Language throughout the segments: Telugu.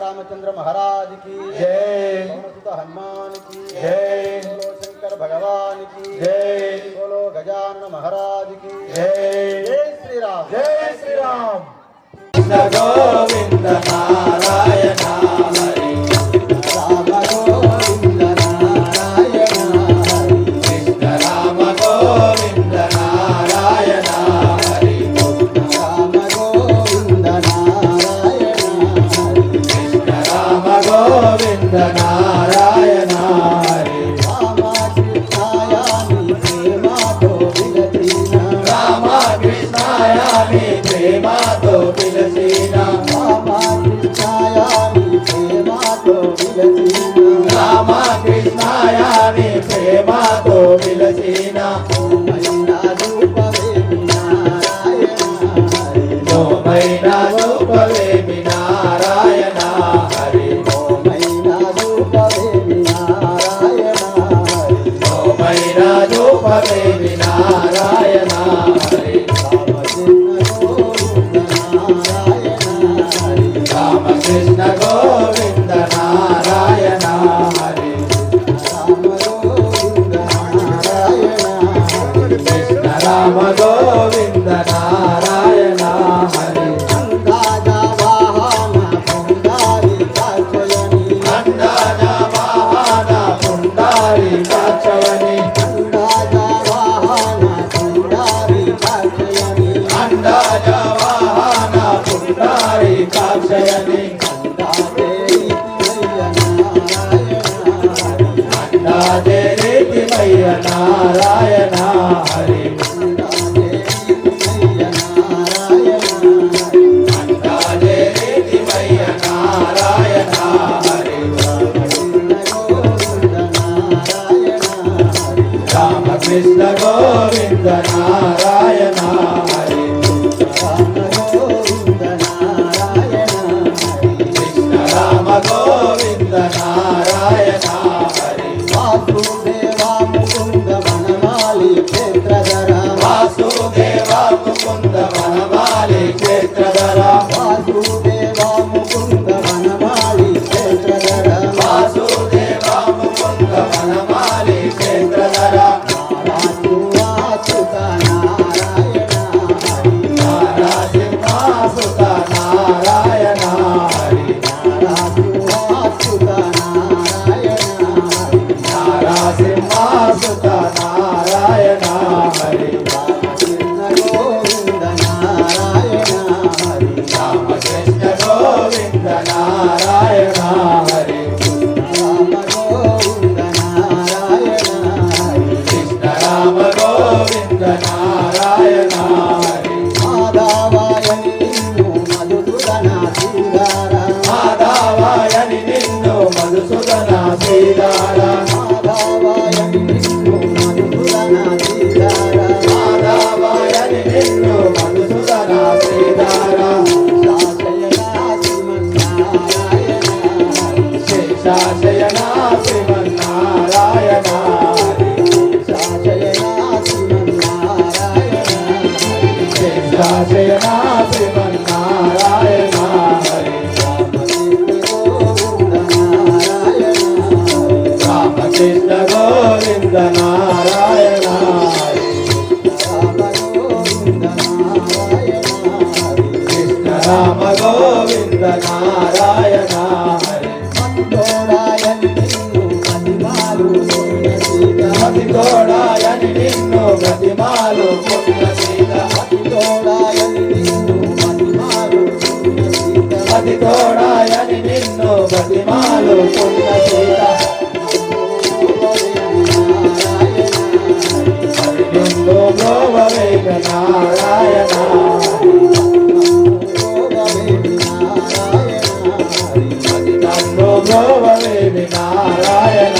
रामचंद्र महाराज की जय, हनुमान की जय, बोलो शंकर भगवान की जय, बोलो गजानन महाराज की जय। जय श्री राम, जय श्री राम। कृष्ण गोविंद नारायण हरि राम गोविंद नारायण हरि कृष्ण राम गोविंद नारायण हरि राम गोविंद नारायण हरि कृष्ण राम गोविंद नारायण हरि राम कृष्णायामि प्रेमातो विलसीना राम कृष्णायामि प्रेमातो विलसीना राम कृष्णायामि प्रेमातो विलसीना राम कृष्णायामि प्रेमातो विलसीना मैना रूपवे नारायण हरि नो मैना रूपवे नारायण हरि नो मैना रूपवे नारायण हरि नो मैना रूपवे नारायण हरि राम कृष्ण गोविंद नारायण हरि कृष्ण राम गोविंद नारायण हरि अंदाजा वाहन पुंडारी काचयनी अंदाजा वाहन पुंडारी काचयनी अंदाजा वाहन पुंडारी काचयनी अंदाजा वाहन पुंडारी काचयनी अंदाजे रीति मैया नारायण हरि अंदाजे रीति मैया नारायण हरि राम कृष्ण गोविंद नारायण हरि कृष्ण राम गोविंद नारायण हरि वासुदेवा मुकुंद वनमाली क्षेत्रधरा वासुदेवा मुकुंद वनमाली क्षेत्रधरा वासुदेवा मुकुंद वनमाली क्षेत्रधरा वासुदेवा मुकुंद वनमाली क्षेत्रधरा नारायण రామ గోవింద నారాయణ హరి మతితోడాయని నిన్ను మతిమాలు సీత మతితోడాయని నిన్ను మతిమాలు సీత మతితోడాయని నిన్ను మతిమాలు సీత మతితోడాయని నిన్ను మతిమాలు సీత గోవేద నారాయణ గోవేద నారాయణ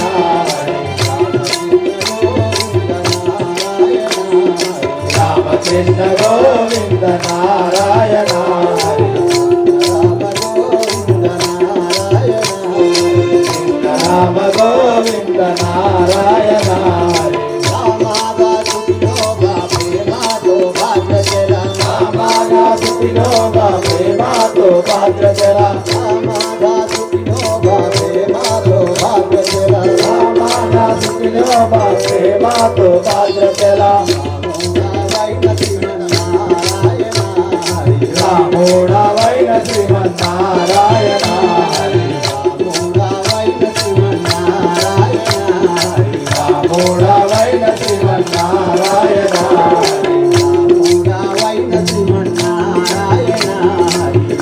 రామకృష్ణ గోవింద నారాయణ రామ గోవింద నారాయణ భాద్రజల ప్రేమాతో భాద్రజల రామోడవైన శ్రీమన్నారాయణ రామోడవైన శ్రీమన్నారాయణ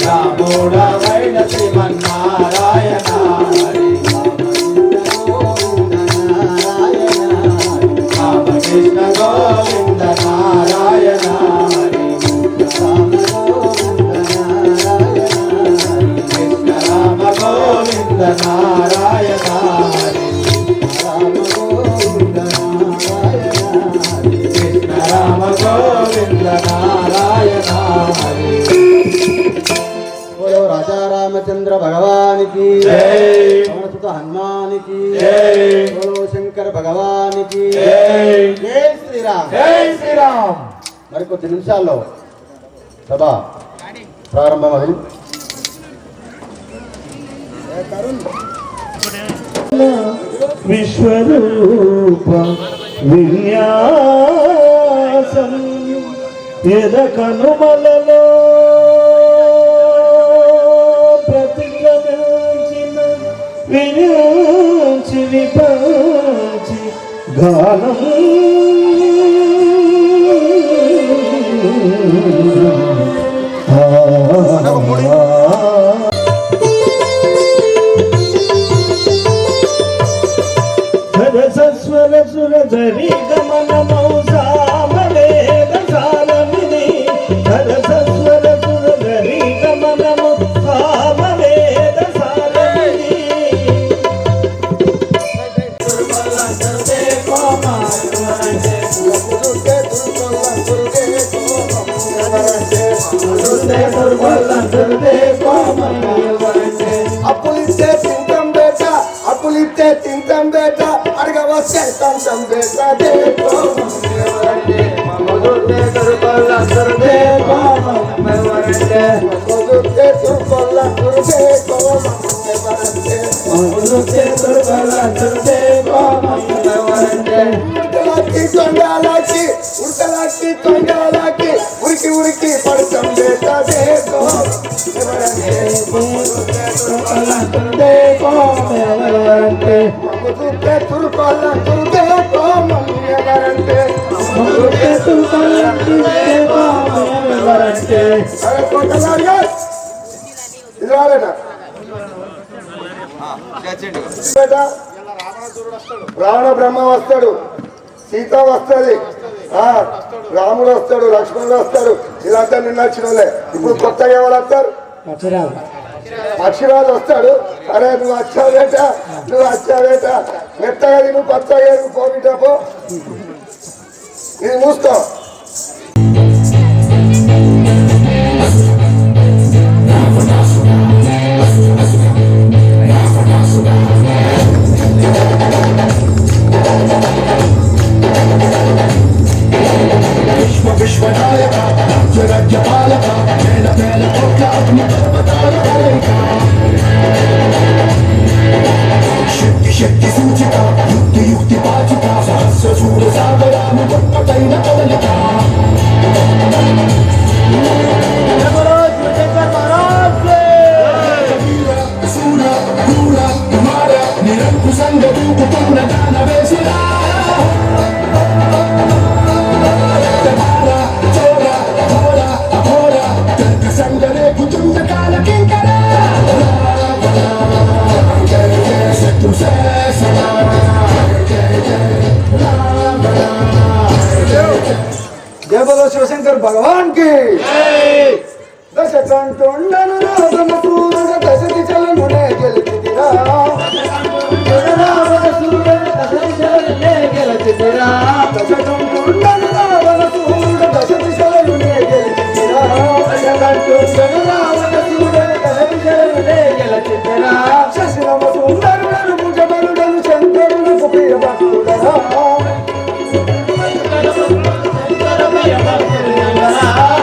రామోడవైన శ్రీమన్నారాయణ రామకృష్ణ గోవింద నారాయణ కృష్ణ రామ గోవింద నారాయణ కృష్ణ రామ గోవింద నారాయణ राजा रामचंद्र भगवान की जय, पवनसुत हनुमान की जय, बोलो शंकर भगवान की जय, जय श्री राम, जय श्री राम। మరి కొద్ది నిమిషాల్లో సభ ప్రారంభమవుతుంది. విశ్వరూప విన్యాసం ఎద కనుమలలో విరించి విపంచి గానం సరసస్వర సురధరి గమనమౌ సామవేద సారమిది సరసస్వర సురధరి గమనమౌ సామవేద సారమిది అప్పులిస్తే తింటాం బేట అప్పులిస్తే తింటాం బేట అడగ వస్తే తంటాం బేట తొండాలకి ఉడతలకి తొండాలకి ఉరికి ఉరికి పడతాం బేట దేకో రావణ బ్రహ్మ వస్తాడు, సీత వస్తుంది, రాముడు వస్తాడు, లక్ష్మణుడు వస్తాడు. ఇదంతా నిన్న వచ్చిన వాళ్ళే. ఇప్పుడు కొత్తగా ఎవరు వస్తారు? అక్షరాలు వస్తాడు. అరే నువ్వు వచ్చావేట, నువ్వు వచ్చావేట, మెత్తగా నువ్వు పచ్చగా నువ్వు పోయిటపో, ఇది మూసుకో. విశ్వనాయక రాజ్య పాలక వేల వేల కోట్ల శక్తి శక్తి సూచిత యుక్తి యుక్తి పాచిత సహస్ర సూర్య సాగరాను గొప్పటైన కదలిక. जय बोलो शिवशंकर भगवान की दश कंटुंडनु रावणसूरुड दश दिशलनुने गेलितिरा दश कंटुंडनु रावणसूरुड दश दिशलनुने गेलितिरा शशिनम सुंदरुडनु भुजबरुडनु चंद्रुडनु प्रियभक्तुडरा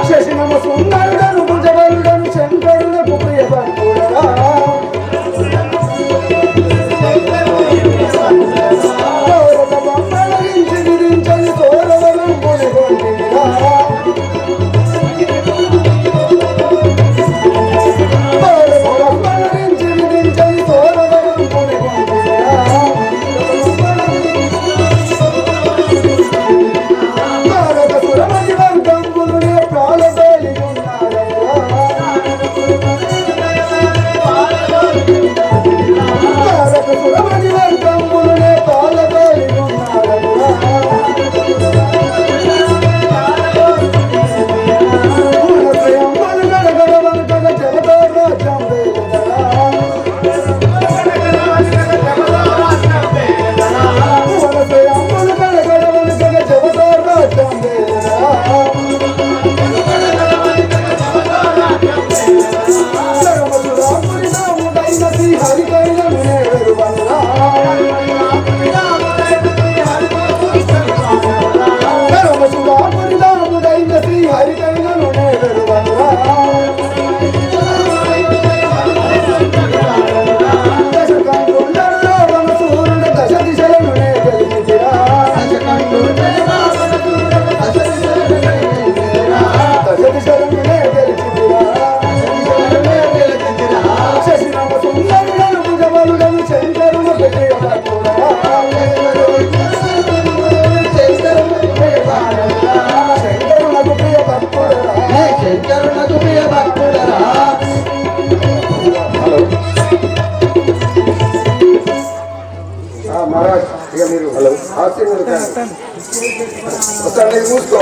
శశినమ సుందరుడను భుజబలుడను శంకరులకు ప్రియభక్తుడరా గౌరవ బొమ్మలరించి విధించని తోరవరం పొలిగొంటిరా గౌరవ బొమ్మలరించి విధించని తోరవరం పొలిగొంటిరా భారత సురమణి వర్గంబులునే ప్రాణబలి ఉన్నారయ్యా భారత సురమణి వర్గంబులునే ప్రాణబలి ఉన్నారయ్యా పూర్ణత్రయంబలు గడగడవనుకగ జగతో రాజ్యం వేలుదరా పూర్ణత్రయంబలు గడగడవనుకగ జగతో రాజ్యం వేలుదరా శశినమ సుందరుడను భుజబలుడను శంకరుడు శంకరులకు ప్రియ భక్తుడరా శంకరులకు ప్రియ భక్తుడరా హలో మహారాజ్ ఇక మీరు హలో ఆశీర్వదించండి ఒకసారి మీరు మూసుకో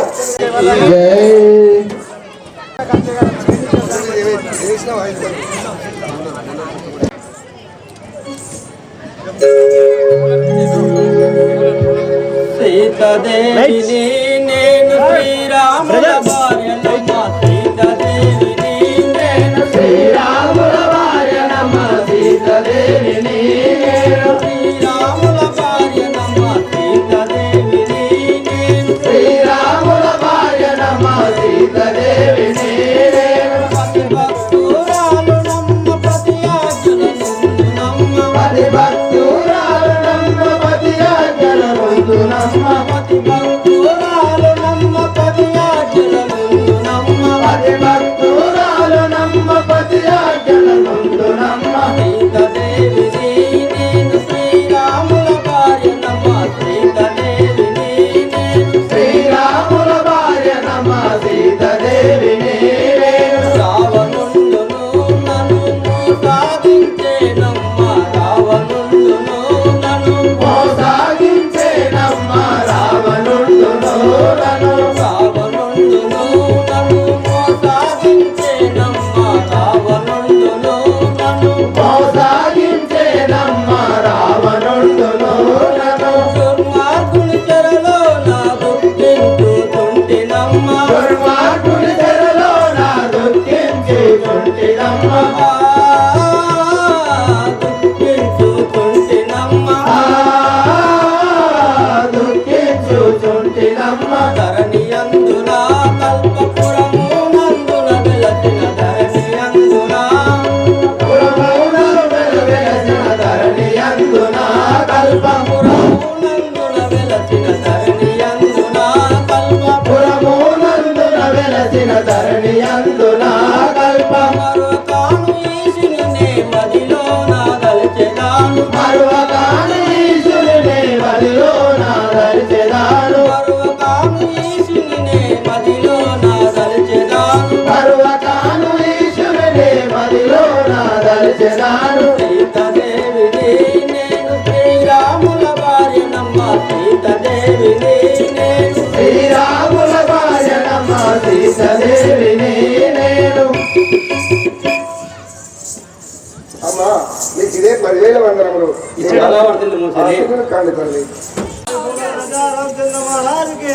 సీతాదేవిని నేను శ్రీరాముల భార్యనమ్మ సీతాదేవిని నేను శ్రీరాముల భార్యనమ్మ సీతాదేవిని నేను శ్రీరాముల భార్యనమ్మ సీతాదేవిని నేను శ్రీరాముల భార్యనమ్మ సీతాదేవిని నేను పతి భక్తురాలు నమ్మ పతి ఆజ్ఞలను నమ్మ పతి భక్తురాలు నమ్మ పతి ఆజ్ఞలను నమ్మ పతి భక్తురాలు నమ్మ పతి ఆజ్ఞలను నమ్మ పతి భక్తురాలు నమ్మ పతి ఆజ్ఞలను నమ్మ సీతాదేవిని నేను శ్రీరాముల భార్యనమ్మ సీతాదేవిని నేను శ్రీరాముల భార్యనమ్మ సీతాదేవిని నేను రావణుండును నన్ను మోసాగించేనమ్మ రావణుండును నన్ను మోసాగించేనమ్మ రావణుండును నన్ను రావణుండును నన్ను మోసాగించేనమ్మ రావణుండును నన్ను మోసాగించేనమ్మ రావణుండును నన్ను దుర్మార్గుని చెరలో నా దుఃఖించుతుంటినమ్మ దుర్మార్గుని చెరలో నా దుఃఖించుతుంటినమ్మ దుఃఖించుతుంటినమ్మ దుఃఖించుతుంటినమ్మ ధరణి అందున కల్పపురము నందున వెలసిన ధరణి అందున పురమునందున వెలసిన ధరణి అందున కల్పపురము నందున వెలసిన ధరణి అందున కల్పపురము నందున వెలసిన ధరణి అందున కల్ప మరువకాను ఈశుని మదిలో నా దల్చెదాను మరువకాను ఈశుని మదిలో నా దల్చెదాను మరువకాను ఈశుని రామచంద్ర ముసలి కాండి తల్లి రామచంద్ర మహారాజుకి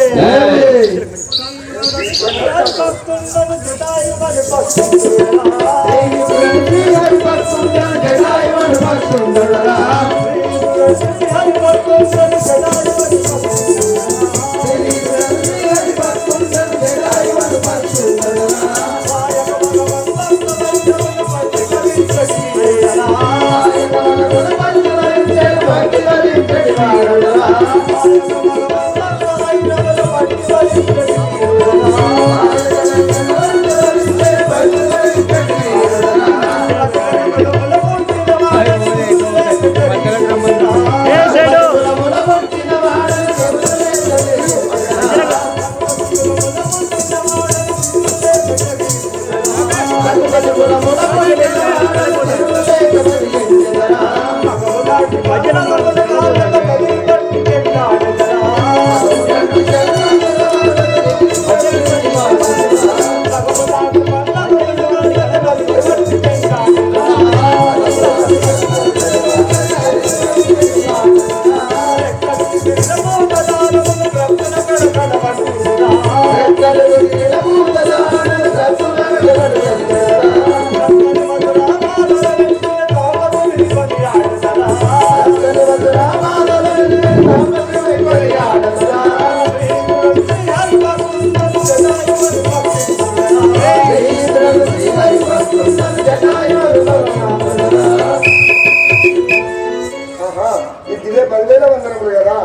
ఇదే 10,000 వందనములు కదా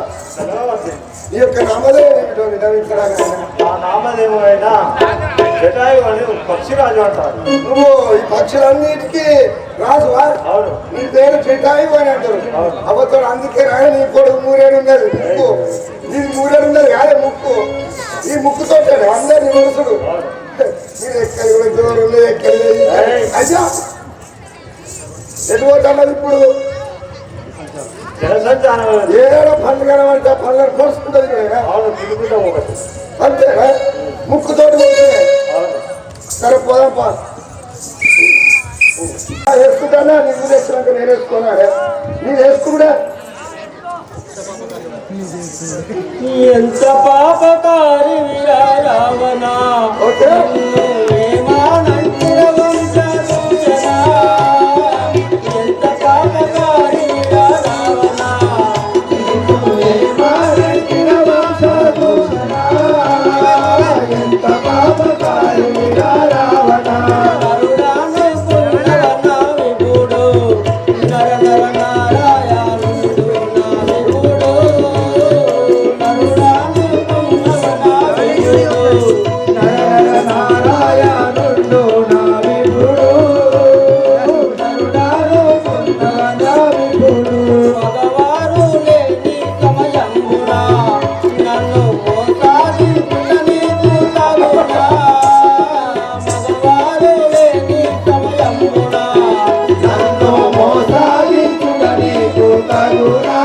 ఈ యొక్క నామదేవం ఏమిటో వినవించడానికి ఆ నామదేవుడైనా జటాయు అని పక్షిరాజు అంటారు. నువ్వు ఈ పక్షులన్నిటికీ రాజువా? అవును. నీ పేరు జటాయు అని అంటారు. అవతోడు అందుకే రాని నీ కొడుకు మూరేడు ఉన్నది ముక్కు, నీది మూరేడు ఉన్నది కాదే ముక్కు. ఈ ముక్కుతో అందరినీ మనుషుడు మీరు ఎక్కడ కూడా జోరు ఉన్నది ఎక్కడ అయ్యా ఎటు పోతామది ఇప్పుడు జనసంచారం ఏదో పండుగ అంటే పండుగ కోసుకుంటుంది అవును తిరుగుతాం ఒకటి అంతేనా ముక్కుతోటి పోతుంది. సరే పోదాంపా వేసుకుంటానా నువ్వు వేసుకున్నాక నేను వేసుకున్నా నేను వేసుకుంటా ఎంత పాపకారి విరా రావణ ఓకే ఏమానంటిర వంశదూషణ ఎంత పాపకారి విరా రావణ ఏమానంటిర వంశదూషణ ఎంత పాపకారి విరా రావణ నరుడాను పుణ్యవన విభుడు నర నర నారాయణుడు నా విభుడు నరుడాను పుణ్యవన విభుడు నారాయణుడు నా విభుడు నరుడాను పొందన విభుడు మగవారు లేని సమయమున నన్ను మోసాగించుటని చూతగునా మగవారు లేని సమయమున నన్ను మోసాగించుటని చూతగునా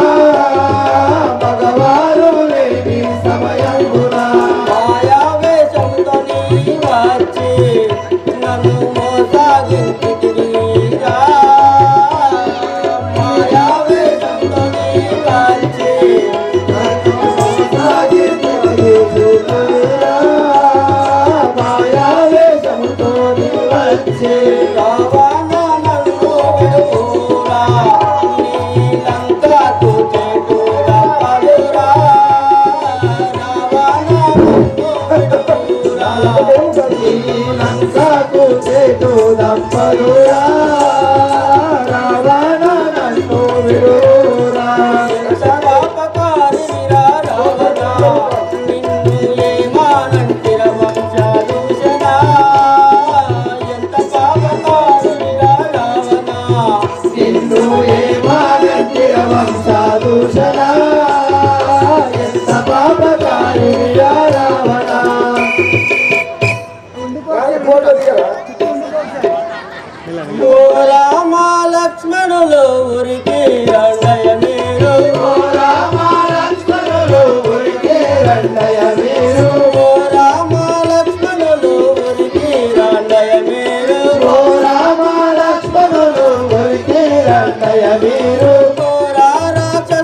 మగవారు లేని సమయమునా మాయావేశముతో నీ వచ్చి నన్ను మోసాగించుటివిరా మాయావేశముతో నీ వచ్చి రావణ నన్ను విడుపురా నీలంకకు చేటురా పలురా రావణ నన్ను విడుపురా లంకకు చేటుదప్పరురా రావణ నన్ను విడురా ఎంత పాపకారి విరా రావణ నిన్ను ఏమానంటిర వంశదూషణ ఎంత పాపకారి విరా రావణ నిన్ను ఏమానంటిర వంశదూషణ ఎంత పాపకారి రావణ ఫోటో దిగరా ఓ రామ లక్ష్మణులు ఊరికి రండయ మీరు ఓ రామ లక్ష్మణులు ఊరికి రండయ మీరు ఓ రామ లక్ష్మణులు ఊరికి రండయ మీరు ఓ రామ లక్ష్మణులు ఊరికి రండయ మీరు ఓ రాక్షస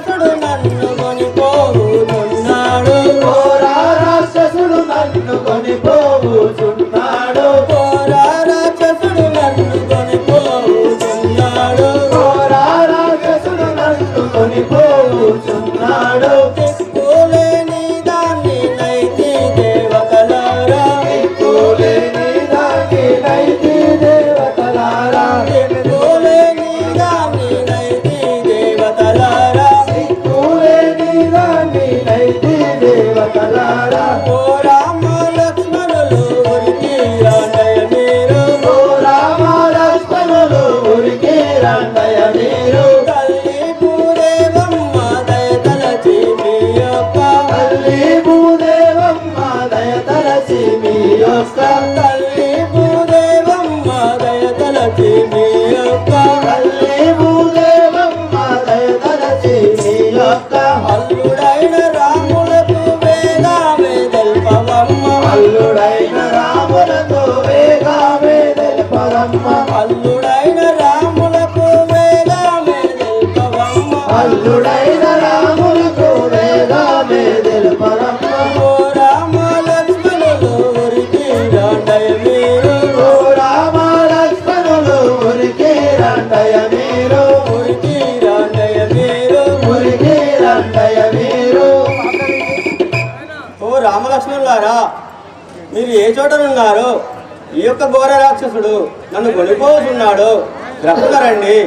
రామలక్ష్మణులారా, మీరు ఏ చోటనున్నారు? ఈ యొక్క ఘోర రాక్షసుడు నన్ను కొనిపోతున్నాడు, గ్రక్కున రండి.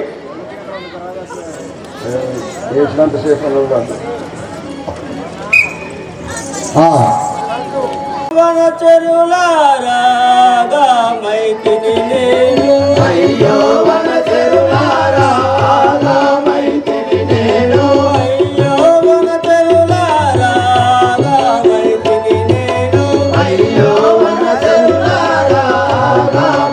వన చెరులారా మైతిని నేను, అయ్యో వన చెరులారా మైతిని నేను, అయ్యో వన చెరులారా మైతిని నేను, అయ్యో వన చెరులారా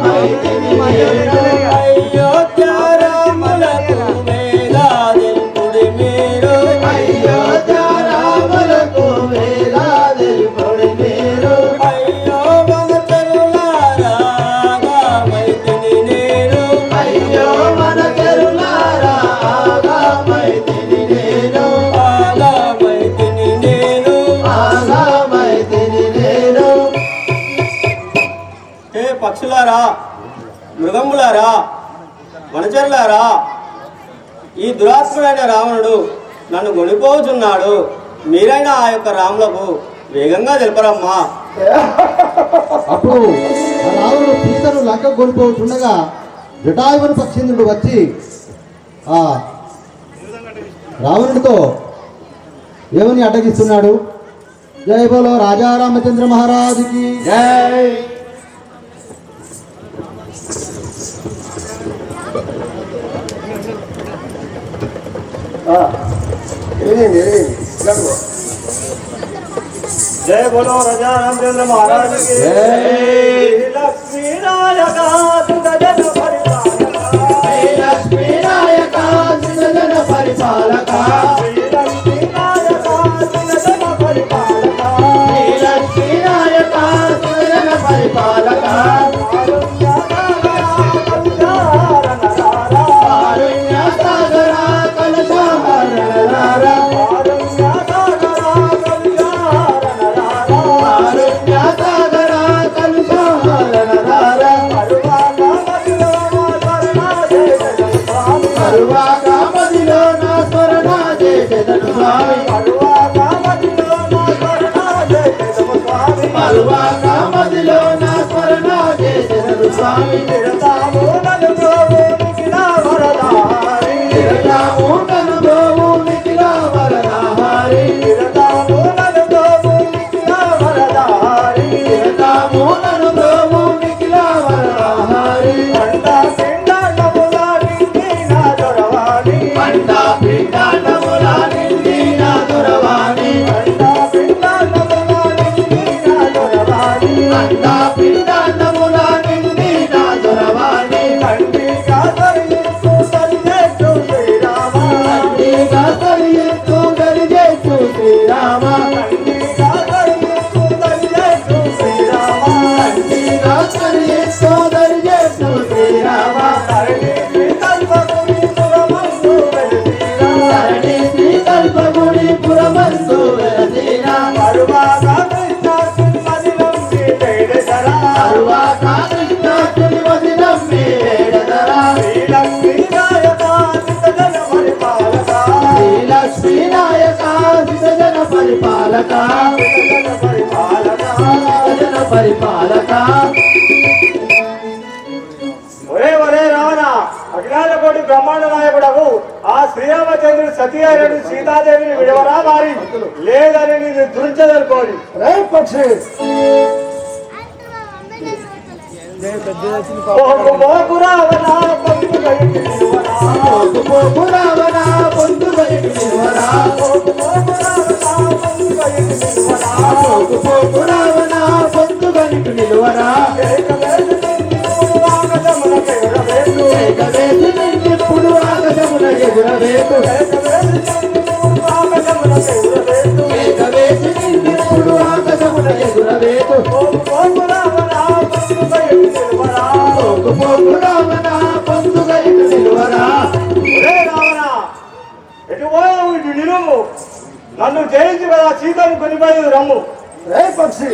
మైతిని నేను, అయోధ్య రాములకు వేలాదిల్పుడి మీరు, అయోధ్య రాములకు వేలాదిల్పుడి మీరు, అయ్యో వన చెరులారా మైతిని నేను, అయ్యో వన చెరులారా మైతిని నేను, మైతిని నేను. మైతిని నేను. హే పక్షులారా, మృగములారా, వనచరులారా, ఈ దురాత్ముడైన రావణుడు నన్ను కొనిపోచున్నాడు. మీరైనా ఆ యొక్క రాములకు వేగంగా తెలుపరమ్మా. అప్పుడు ఆ రావణుడు సీతను లంక కొనిపోతుండగా జటాయువుని పక్షేంద్రుడు వచ్చి ఆ రావణుడితో ఏమని అడ్డగిస్తున్నాడు? జై బోలో రాజా రామచంద్ర మహారాజుకి జై. जय बोलो राजा रामचंद्र महाराज की जय। लक्ष्मी नायका सुदर्शन परिपालका, లక్ష్మీ నాయక సుజన పరిపాలక, लक्ष्मी नायका सुदर्शन परिपालका, లక్ష్మీ నాయక సుజన పరిపాలక, కారుణ్య సాగర కలశాహరణార, కారుణ్య సాగర కలశాహరణార, కరువాక మదిలో నా స్మరణ చేసేదను స్వామి, కరువాక మదిలో నా స్మరణ చేసేదను స్వామి, తిరతాము నన్ను గోవు మికిలా వరదాహారి, తిరతాము నన్ను గోవు మికిలా వరదాహారి, తిరతాము నన్ను గోవు మికిలా వరదాహారి, తిరతాము నన్ను గోవు మికిలా వరదాహారి, పండా పిండాండములా నిండి నా దొరవాణి, పండా పిండాండములా నిండి నా దొరవాణి, పండా పిండాండములా నిండి నా దొరవాణి, పండా పిండాండములా నిండి నా దొరవాణి, తండ్రిగా తరిగిస్తూ తరిగేస్తూ శ్రీరామ, తండ్రిగా తరిగిస్తూ తరిగేస్తూ శ్రీరామ, తండ్రిగా తరిగిస్తూ తరిగేస్తూ శ్రీరామ, తండ్రిగా తరిగిస్తూ తరిగేస్తూ శ్రీరామ, ధరణి శ్రీకల్పగుడి పురమందు వెలసిరా, ధరణి శ్రీకల్పగుడి పురమందు వెలసిరా, కరువాక కృష్ణార్జుని మదిలంబి వేడెదరా, కరువాక కృష్ణార్జుని మదిలంబి వేడెదరా, శ్రీలక్ష్మీ నాయక సుజన పరిపాలక, శ్రీలక్ష్మీ నాయక సుజన పరిపాలక, సుజన పరిపాలక, సుజన పరిపాలక. ఒరే ఒరే రావణ, అఖిలాండ కోటి బ్రహ్మాండ నాయకుడవు ఆ శ్రీరామచంద్రుడు సతీదేవిని సీతాదేవిని విడవరా మారి లేదని నేను దురించదనుకోని. రే పక్షి ఓకు మోకు రావణ పొంగు బయటి నిలువరా, పోకు పోకు రావణ పొందు బయటి నిలువరా, ఓకు మోకు రావణ పొంగు బయటి నిలువరా, పోకు పోకు రావణ పొందు బయటి నిలువరా, ఏకవేసి నిన్ను ఆకాశమునకు ఎగురవేసు, ఏకవేసి నిన్నెప్పుడు ఆకాశమున ఎగురవేకు, ఏకవేసి నిన్ను ఆకాశమునకు ఎగురవేసు, ఏకవేసి నిన్నెప్పుడు ఆకాశమున ఎగురవేకు, ఓకు మోకు రావణ పొంగు బయటి నిలువరా. పోకు పోకు రావణ పొందు బయటి నిలువరా. ఒరే రావణ, ఎటు పోయావు ఇటు నిలువు, నన్ను జయించి కదా సీతను కొనిపోయేది రమ్ము. రే పక్షి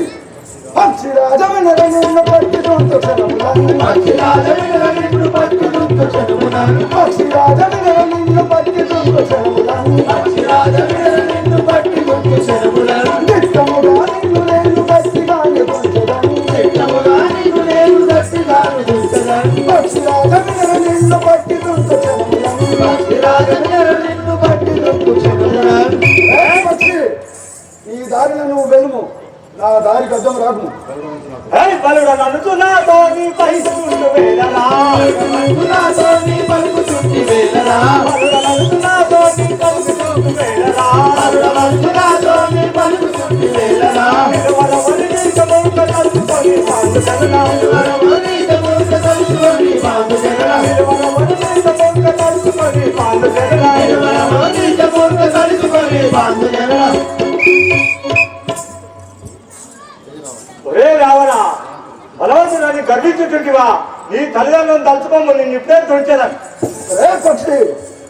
పక్షి రాజమైన నిన్ను పట్టుకుంటూ క్షణములను, పక్షి రాజమిన నిన్ను పట్టుకుంటూ క్షణములను, పక్షి రాజమైన నిన్ను పట్టుకుంటూ క్షణములను, పక్షి రాజమిన నిన్ను పట్టుకుంటూ క్షణములను, నిత్యముగా నిన్ను నా దారికి అర్థం రాకు. బలుడ నన్నుతున్నాతో నీ పలుకుతుండు వేళలా నన్నుతున్నాతో నీ పలుకుతుండు వేళలా బలుడ నన్నుతున్నాతో నీ పలుకుతుండు వేళలా బలుడ నన్నుతున్నాతో నీ పలుకుతుండు వేళలా నిలవరవని నీకమౌక కలుసుకొని పాండు జగనా నిలవరవని నీకమౌక కలుసుకొని పాండు జగనా నిలవరవని నీకమౌక కలుసుకొని పాండు జగనా నిలవరవని నీకమౌక కలుసుకొని పాండు జగనా. ఒరే రావణ బలవంతుని గర్వించుంటివా నీ తల్లిదండ్రులను తలుచుకోము నిన్ను ఇప్పుడే తుడిచేదని. రే పక్షి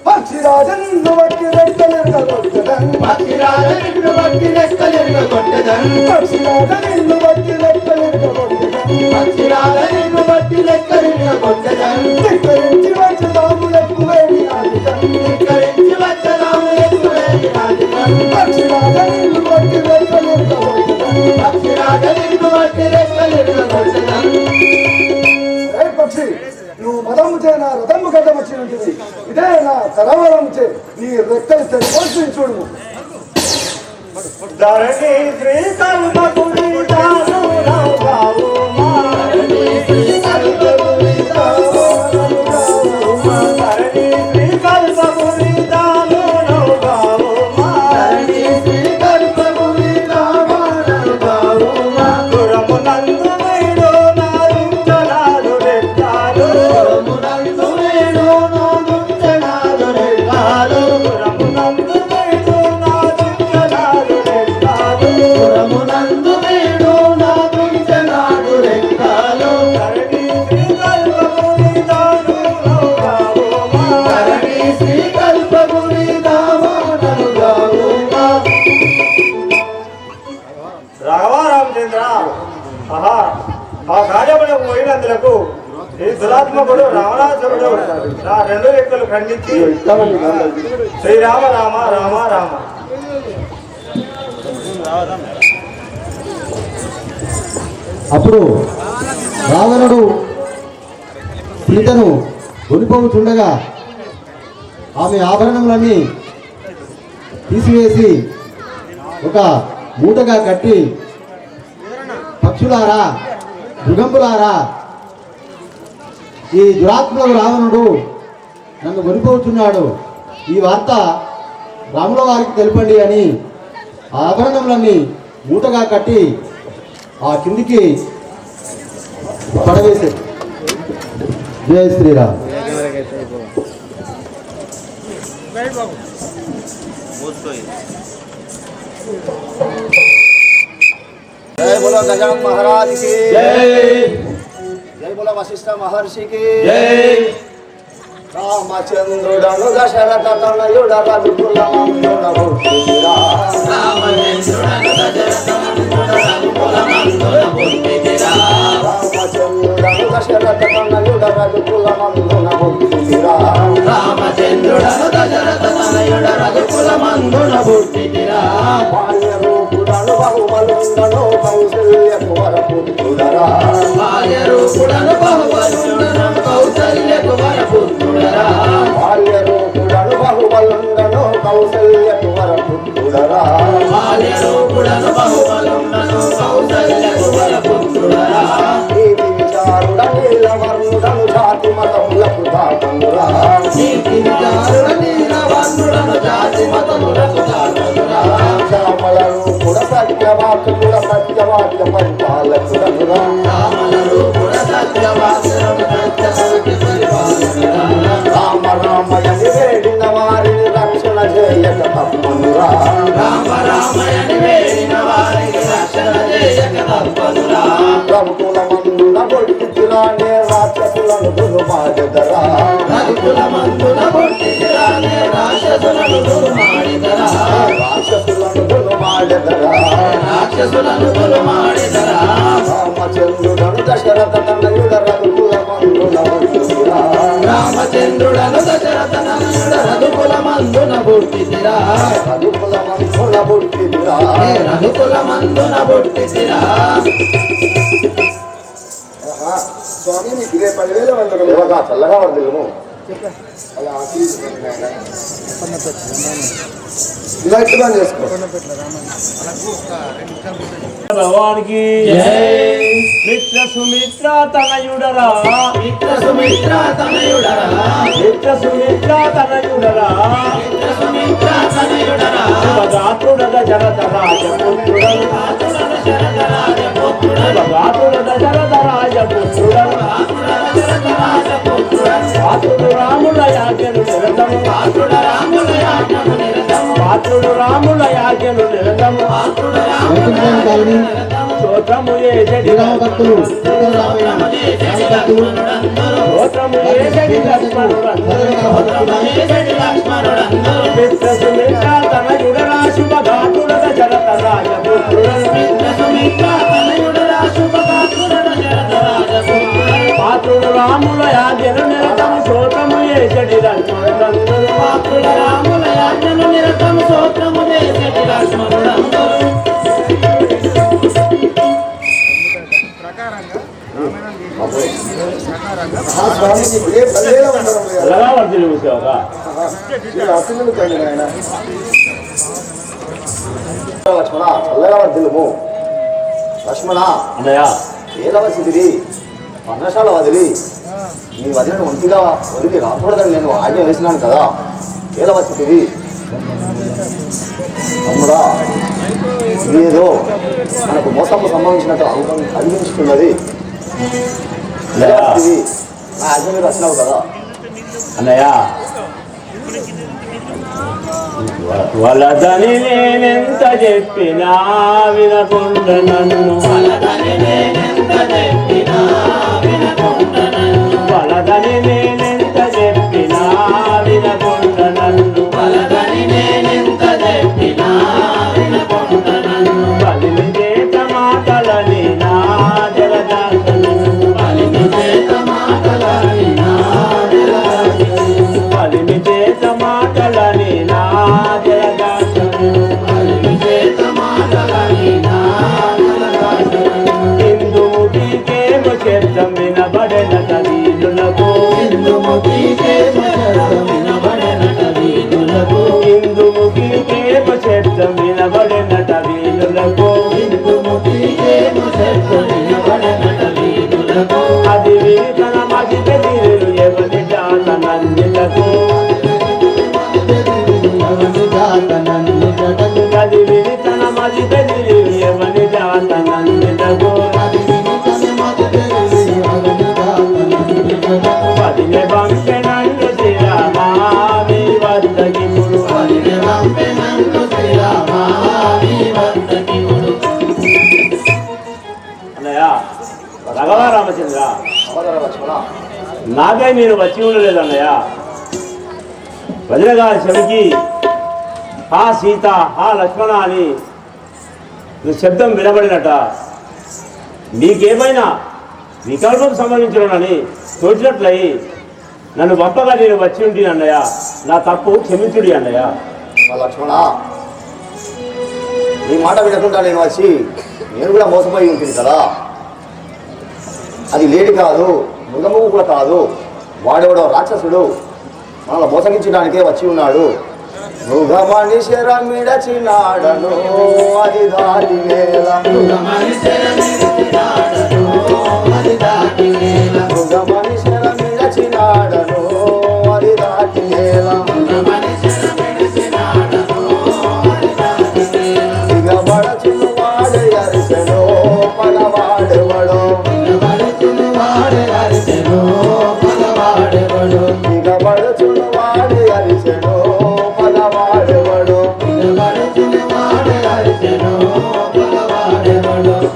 పక్షిరాజన్ బట్టి రెక్కలేరు కొట్టదన్ పక్షిరాజు నిన్ను బట్టి రెక్కలెరుగ కొట్టెదన్ పక్షిరాజన్ బట్టి రెక్కలేరు కొట్టదన్ పక్షిరాజు నిన్ను బట్టి రెక్కలెరుగ కొట్టెదన్ ధిక్కరించి వచ్చదాము ఎక్కువేడి ఆదికన్ ధిక్కరించి వచ్చదాము ఎక్కువేడి ఆదికన్ పక్షిరాజన్ బట్టి రెక్కలేరు కొట్టదన్ పక్షిరాజు నిన్ను బట్టి రెక్కలెరుగ కొట్టెదన్. రే పక్షి నువ్వు మదము చే నా రథము గతం వచ్చినది ఇదే నా తలవరం చే నీ రెక్కలు తెచ్చి చూడు. ధరణి శ్రీకల్పపురి దాను రావు మా ధరణి శ్రీకల్పపురి దాను రావు మా గురమునందు వేడు నారించనాలు రెక్కాలు గురమునందు వేడు నారించనాలు రెక్కాలు ధరణి శ్రీకల్పపురి దాను రావు రాఘవ రామచంద్ర ఆహా ఆ కార్యములకు పోయినందులకు ఈ దురాత్మకుడు రావణాసురుడు నా రెండు రెక్కలు ఖండించి శ్రీరామ రామ రామ రామ అప్పుడు రావణుడు సీతను కొనిపోతుండగా ఆమె ఆభరణములన్నీ తీసివేసి ఒక మూటగా కట్టి పక్షులారా మృగంబులారా ఈ దురాత్మకు రావణుడు నన్ను కొనిపోతున్నాడు, ఈ వార్త రాముల వారికి తెలపండి అని ఆభరణములన్నీ మూటగా కట్టి ఆ కిందికి పడవేశారు. జయ శ్రీరామ్. జై బోలో గజానన మహారాజ్ కి జై. జై బోలో వశిష్ఠ మహర్షి కి జై. రామచంద్రుడను దశరథ తనయుడ రఘుకుల మందుడను రామచంద్రుడను దశరథ తనయుడ రఘుకుల మందున పుట్టిరా రామచంద్రుడను దశరథ తనయుడ రఘుకుల మందున పుట్టిరా బాల్య రూపుడను బహుబలుండను కౌశల్యకు వరపుత్రుడరా బాల్య రూపుడను బహుబలుండను కౌశల్యకు వరపుత్రుడరా బాల్య రూపుడను బహుబలుండను కౌశల్యకు వరపుత్రుడరా బాల్య రూపుడను బహుబలుండను కౌశల్యకు వరపుత్రుడరా నీతి విచారుడ నీలవర్ణుడను జాతి మతములకు దాటమురా నీతి విచారుడ నీలవర్ణుడను జాతి మతములకు దాటమురా శ్యామల రూపుడ సత్యవాకుడ సత్యవాక్య పరిపాలకుడనురా రామల రూపుడ సత్యవాసుడు సత్యవాక్య పరిపాలకుడా రామ రామయని వేడిన వారిని రక్షణ చేయక తప్పనురా రామ రామయని వేడిన వారికి రక్షణ చేయక తప్పదురా రఘుకుల మందున పొడిచిరానే రాక్షసులను దుర్మార్గదరా రఘుకుల మందున పుట్టిరానే రాక్షసులను దుర్మాడిదరా రాక్షసులను దుర్మార్గదరా రాక్షసులను దుర్మాడిదరా రామచంద్రుడను దశరథ తనయుడ రఘుకుల మందున పుట్టిరా రామచంద్రుడను దశరథ తనయుడ రఘుకుల మందున పుట్టిరా రఘుకుల మందున పుట్టిరా రఘుకుల మందున పుట్టిరా స్వామి నీకు ఇదే 10,000 వందలు చల్లగా వందలు అలా ఆశీర్వదించండి నాయనా. ఇలా ఇట్లా బంద్ చేసుకో. భగవానికి మిత్ర సుమిత్ర తనయుడరా మిత్ర సుమిత్ర తనయుడరా మిత్ర సుమిత్ర తనయుడరా మిత్ర సుమిత్ర తనయుడరా శివగాతుడద జరదరాజపుత్రుడను శివగాతుడద జరదరాజపుత్రుడను పాత్రుడు రాముల యాజ్ఞను నిరతము పాత్రుడు రాముల యాజ్ఞను నిరతము పాత్రుడు రాముల యాజ్ఞను నిరతము వైకుంఠం కాలనీ స్తోత్రము చేసెడి భక్తులు స్తోత్రము చేసెడి లక్ష్మణుడందరూ మిత్ర సుమిత్ర తనయుడరా శుభగాతుడద జరదరాజపుత్రుడను పాత్రుడు రాముల యాజ్ఞను నిరతము స్తోత్రము చేసెడి లక్ష్మణుడందరూ పాత్రుడు రాముల యాజ్ఞను నిరతము స్తోత్రము చేసెడి లక్ష్మణుడందరూ స్వామికి ఏ పదేళ్ళ ఉండడం లేదు. ఎలా వర్తిని చూసావుగా మీరు అసలు కండి నాయన. లక్ష్మణ చల్లగా వర్ధిల్లుము. లక్ష్మణ అన్నయ్య ఏలవసిదిరి పర్ణశాల వదిలి నీ వదిలిన ఒంటిగా వదిలి రాకూడదని నేను ఆజ్ఞ వేసినాను కదా. ఏలవసిదిరి తమ్ముడా, ఇదేదో మనకు మోసము సంబంధించినట్టు అనిపించుతున్నది. ఏలవసిదిరి నా ఆజ్ఞ మీద వచ్చినావు కదా. అన్నయ్య వలదని నేనెంత చెప్పినా వినకుండా నన్ను వలదని నేనెంత చెప్పినా వినకుండా నన్ను బలిమి చేత మాటలని నా జలదాసను బలిమి చేత మాటలని నా ఇందుముఖికేమ శబ్దం వినబడెనట వీధులకు ఇందుముఖికేమ శబ్దం వినబడెనట వీధులకు అది విని తన మది బెదిరిలు ఎవరి జాత నందిలకు అది విని తన మది బెదిరిలు ఎవరి జాత నందిలకు పదిలే బంపె నన్ను శ్రీరామా మీ వద్దకి ముడు అన్నయ్య రఘవ రామచంద్ర సహోదర లక్ష్మణ నాకై మీరు వచ్చి ఉండలేదు అన్నయ్య. వదినగారి చెవికి హా సీత హా లక్ష్మణ అని శబ్దం వినబడినట. మీకేమైనా వికల్పం సంబంధించినని తోచినట్లయి నన్ను పంపగా నేను వచ్చి ఉండి అన్నయ్య. నా తప్పు క్షమించుడి అన్నయ్య. మా లక్ష్మణ నీ మాట వినకుండా నేను వచ్చి నేను కూడా మోసపోయి ఉంటుంది కదా. అది లేడి కాదు, మృగము కూడా కాదు. వాడెవడో రాక్షసుడు మనల్ని మోసగించడానికే వచ్చి ఉన్నాడు. మృగమణి శరమిడచినాడను అది దాటి వేళ మృగమణి శరమిడచినాడను అది దాటి వేళ దిగబడచును వాడే అరిసెను పగవాడెవడో దిగబడచును వాడే అరిసెను పగవాడెవడో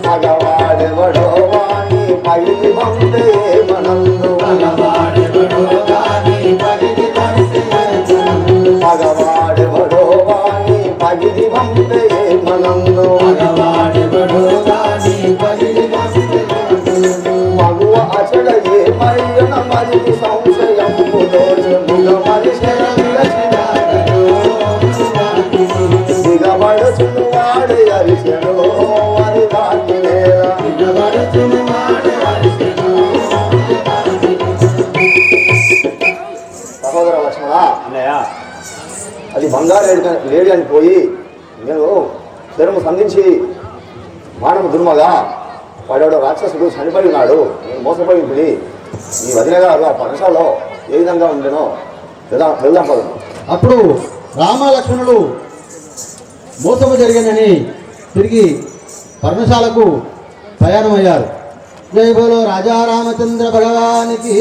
మగవాడు బంగారు లేడి అని పోయి నేను శరము సంధించి మానవ దుర్మగా వాడేవాడు రాక్షసుడు చనిపోయి ఉన్నాడు, నేను మోసపోయి ఉంటుంది. ఈ వదిన గారు ఆ పనసాలో ఏ విధంగా ఉండేనో వెళ్దాం పదం. అప్పుడు రామ లక్ష్మణులు మోసము జరిగిందని తిరిగి పర్ణశాలకు ప్రయాణమయ్యారు. జై బోలో రాజా రామచంద్ర భగవానికి.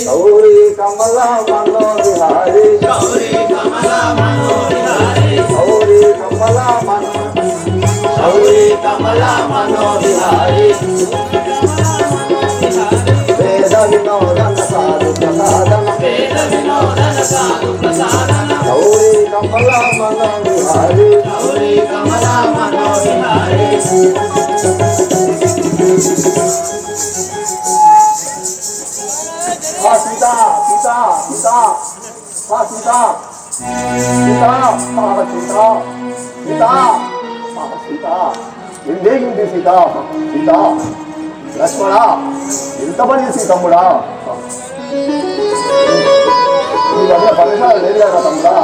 గౌరీ కమల మనోహరి గౌరీ కమల మనోహరి గౌరీ కమల గౌరీ కమల మనోహరి వేద వినోదన సాధు ప్రసాదన వేద వినోదన సాధు ప్రసాదన గౌరీ కమల మనోహరి గౌరీ కమల మనోహరి. సీతా సీతా సీతా సీతా సీతా సీతా సీతా సీతా ఎందేగింది సీతా సీతా లక్ష్మణ ఎంత పని చేసి తమ్ముడా నీ దగ్గర పరిసరాలు లేదు కదా తమ్ముడా.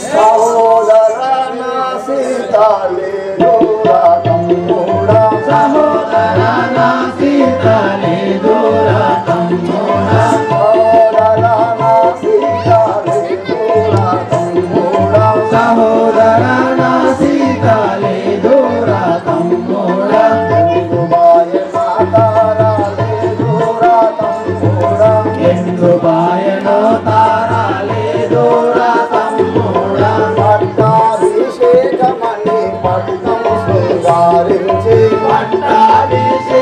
సహోదర నా సీత లేదురా తమ్ముడా సహోదర నా సీత లేదురా తమ్ముడా సహోదర నా సీత లేదురా తమ్ముడా సహోదర నా సీత లేదురా తమ్ముడా ఎందుబాయ తారా లేదురా తమ్ముడా ఎందుబాయనో తారా లేదురా తమ్ముడా పట్టాభిషేకమని పట్టము శృంగారించి పట్టాభిషేకమని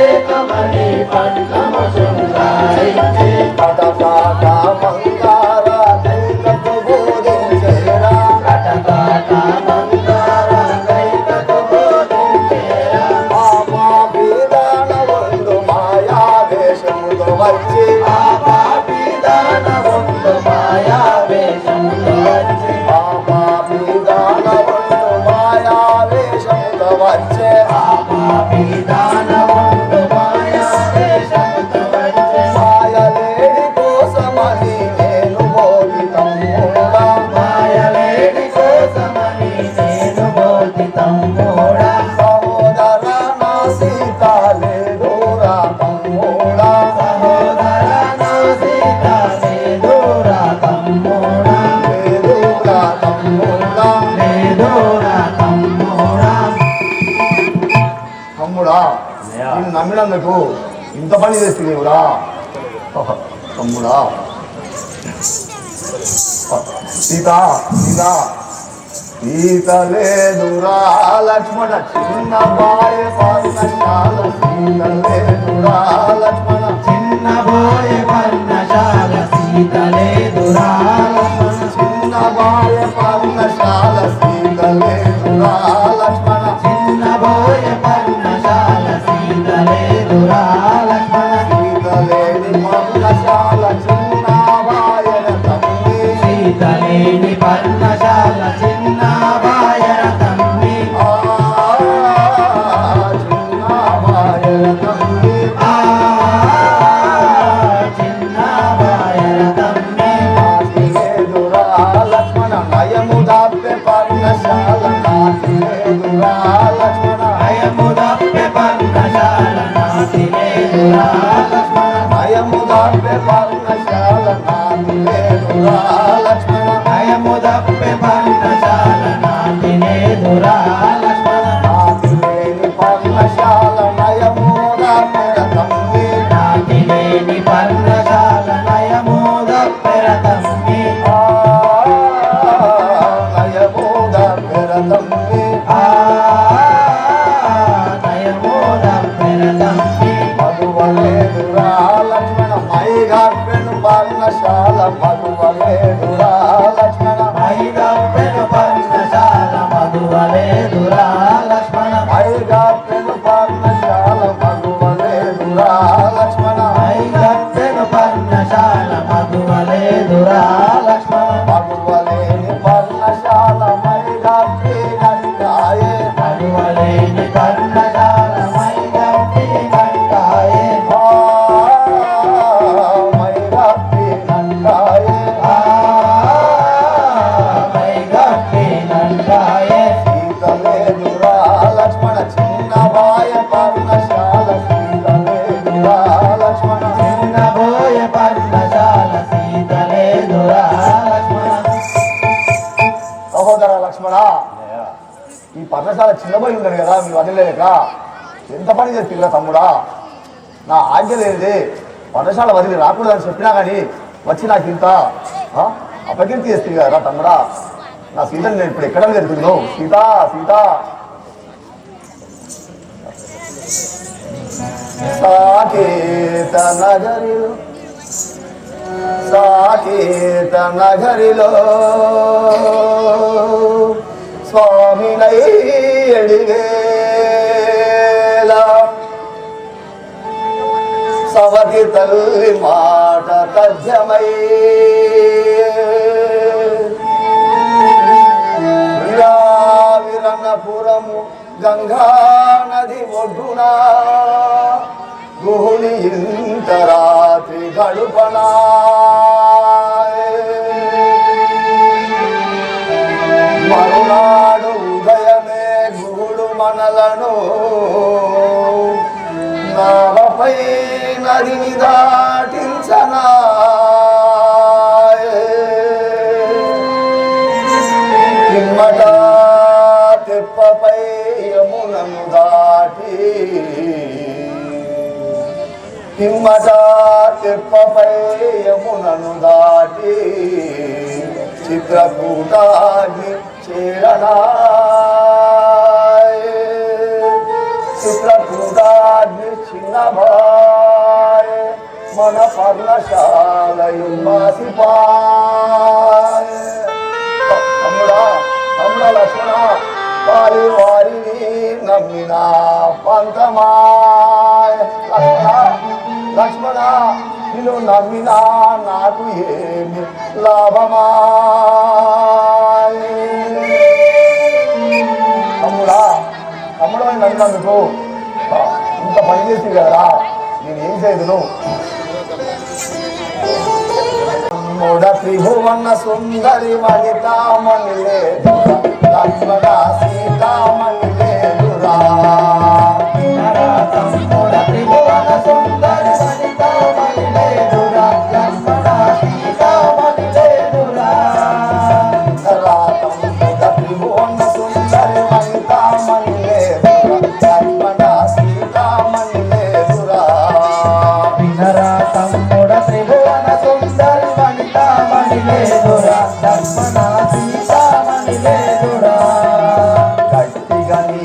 పట్టము శృంగారించి కటకాట మందార కైకకు బోధించేరా కటకాట మందార కైకకు బోధించేరా పాపా విధాన వందు మాయా వేషముతో వచ్చి పాపా విధాన వందు మాయా వేషముతో వచ్చి పాపా విధాన వందు మాయా వేషముతో వచ్చే పాపా విధాన వందు మాయా వేషముతో వచ్చే మాయలేడి కోసమని నేను బోధి తమ్ముడా మాయలేడి కోసమని నేను బోధి తమ్ముడా సహోదర నా సీత లేదురా తమ్ముడా సహోదర నా సీత లేదురా తమ్ముడా లేదురా తమ్ముడా లేదురా తమ్ముడా. తమ్ముడా నేను నమ్మినందుకు ఇంత పని చేస్తున్నావురా తమ్ముడా. సీత సీత సీత లేదురా లక్ష్మణ చిన్న బాయ పర్ణశాల సీత లేదురా లక్ష్మణ చిన్న బాయ పర్ణశాల సీత లేదురా లక్ష్మణ చిన్న బాయ పర్ణశాల సీత లేదురా లక్ష్మణ చిన్న బాయ పర్ణశాల సీత లేదురా లక్ష్మణ సీత లేని పర్ణశాల చిన్న బాయన తమ్మి సీత లేని పర్ణశాల చిన్న బాయన తమ్మి చిన్న బాయన తమ్మి చిన్న బాయన తమ్మి లేదురా లక్ష్మణ నయము దాప్పె పర్ణశాల నాటి లేదురా లక్ష్మణ నయము దాప్పె పర్ణశాల నాటి లేదురా లక్ష్మణ నయము దాప్పె పర్ణశాల నాటి లేదురా లక్ష్మణ నయము దాప్పె పర్ణశాల నాటి లేదురా లక్ష్మణ నాటి లేని పర్ణశాల నయము దాప్పెర తమ్మి నాటి లేని పర్ణశాల నయము దాప్పెర తమ్మి నయము దాప్పెర తమ్మి నయము దాప్పెర తమ్మి మధువలేదురా లక్ష్మణ మైగాపెను పర్ణశాల మధువలేదురా లక్ష్మణ మైగాపెను పర్ణశాల మధువలేదురా లక్ష్మణ మైగాపెను పర్ణశాల మధువలేదురా లక్ష్మణ మైగాపెను పర్ణశాల మధువలేదురా లక్ష్మణ మధువలేని పర్ణశాల మైగాపి నంటాయే మధువలేని పర్ణశాల మైగాపి నంటాయే మైగాపి నంటాయే పర్ణశాల చిన్నపోయి ఉన్నాడు కదా మీరు వదిలేక ఎంత పని చేస్తుందిరా తమ్ముడా. నా ఆజ్ఞ లేనిది పర్ణశాల వదిలి రాకూడదని చెప్పినా కానీ వచ్చి నాకు ఇంత అపకీర్తి చేస్తుంది కదరా తమ్ముడా. నా సీతను నేను ఇప్పుడు ఎక్కడ జరుగుతున్నావు సీత సీత. సాకేత నగరిలో స్వామినై ఎడివేలా సవతి తల్లి మాట తథ్యమై విరన్నపురము గంగా నది ఒడ్డున గుహుని ఇంత రాత్రి గడుపనా. మరునాడు ఉదయమే గుహుడు మనలను నావపై నదిని దాటించనా. కిమ్మట తెప్పపై యమునను దాటి కిమ్మట తెప్పపై యమునను దాటి చిత్రకూటాన్ని చేరనా. చిత్రకూటాన్ని చిన్నబాయ్ మన పర్ణశాలయు మాసిపాయ్. తమ్ముడా తమ్ముడ లక్ష్మణ వారి వారిని నమ్మిన పంతమాయ్. లక్ష్మణ నిన్ను నమ్మినా నాకు ఏమి లాభమాయ్. తమ్ముడా తమ్ముడు అని నన్నందుకు ఇంత పని చేసి కదరా నేనేం చేయదును. మూడ త్రిభువన సుందరి వనితామణి లేదు లక్ష్మణ సీతామణి లేదురా. మూడ త్రిభువన సుందరి వనితామణి లేదురా లక్ష్మణ సీతామణి లేదురా. మూడ త్రిభువన సుందరి వనితామణి లేదురా లక్ష్మణ సీతామణి లేదురా. వినరా తమ్ముడ త్రిభువన సుందరి వనితామణి లేదురా లక్ష్మణ సీతామణి లేదురా. గట్టిగా నీ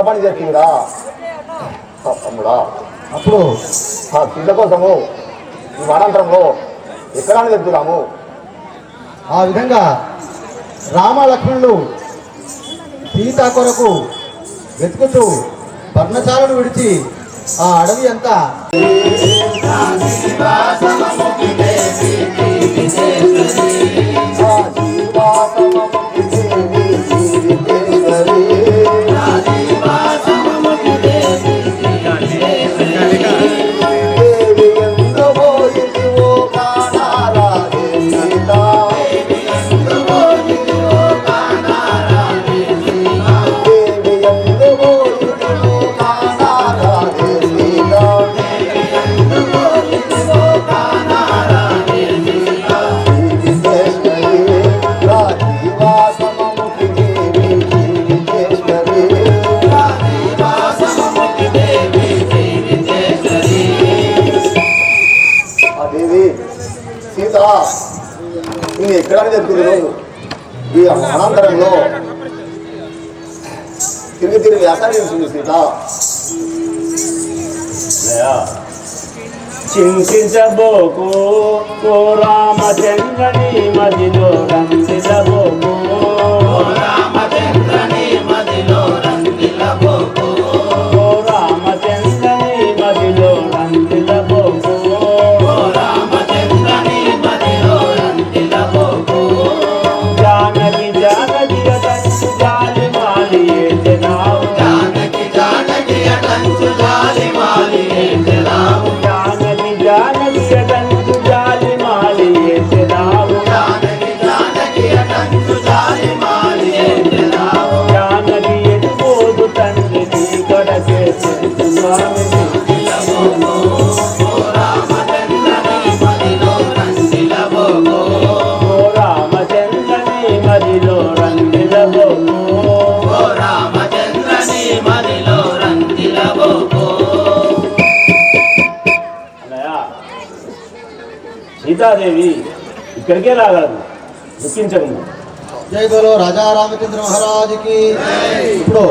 పని చేస్తుందా తమ్ముడా? అప్పుడు ఆ పిల్ల కోసము ఈ వనాంతరంలో ఎక్కడాన్ని వెతుకుదాము. ఆ విధంగా రామ లక్ష్మణులు సీత కొరకు వెతుకుతూ పర్ణశాలను విడిచి ఆ అడవి అంతా సీత నేను ఎక్కడానికి జరుగుతున్నాను. ఈ అనంతరంలో తిరిగి వ్యాఖ్యానించింది సీత. చింతించబోకు ఓ రామచంద్రని మదిలో రంజిలబోకు, రామచంద్రని మదిలో రంజిలబోకు, ఓ రామచంద్రని మదిలో రంజిలబోకు, రామచంద్రని మదిలో రంజిలబోకు. జానకి జానకి అటంచు జాలి మాలి ఏచెనావు, జానకి జానకి అటంచు జాలి మాలి ఏచెనావు, జానకి జానకి అటంచు జాలి మాలి ఏచెనావు, జానకి జానకి అటంచు జాలి మాలి ఏచెనావు. జానకి ఎటుపోదు తండ్రి నీ కొడకే స్వామి సీతాదేవి ఇక్కడికే రాగలదు, దుఃఖించకుండా. జై బోలో రాజా రామచంద్ర మహారాజుకి. ఇప్పుడు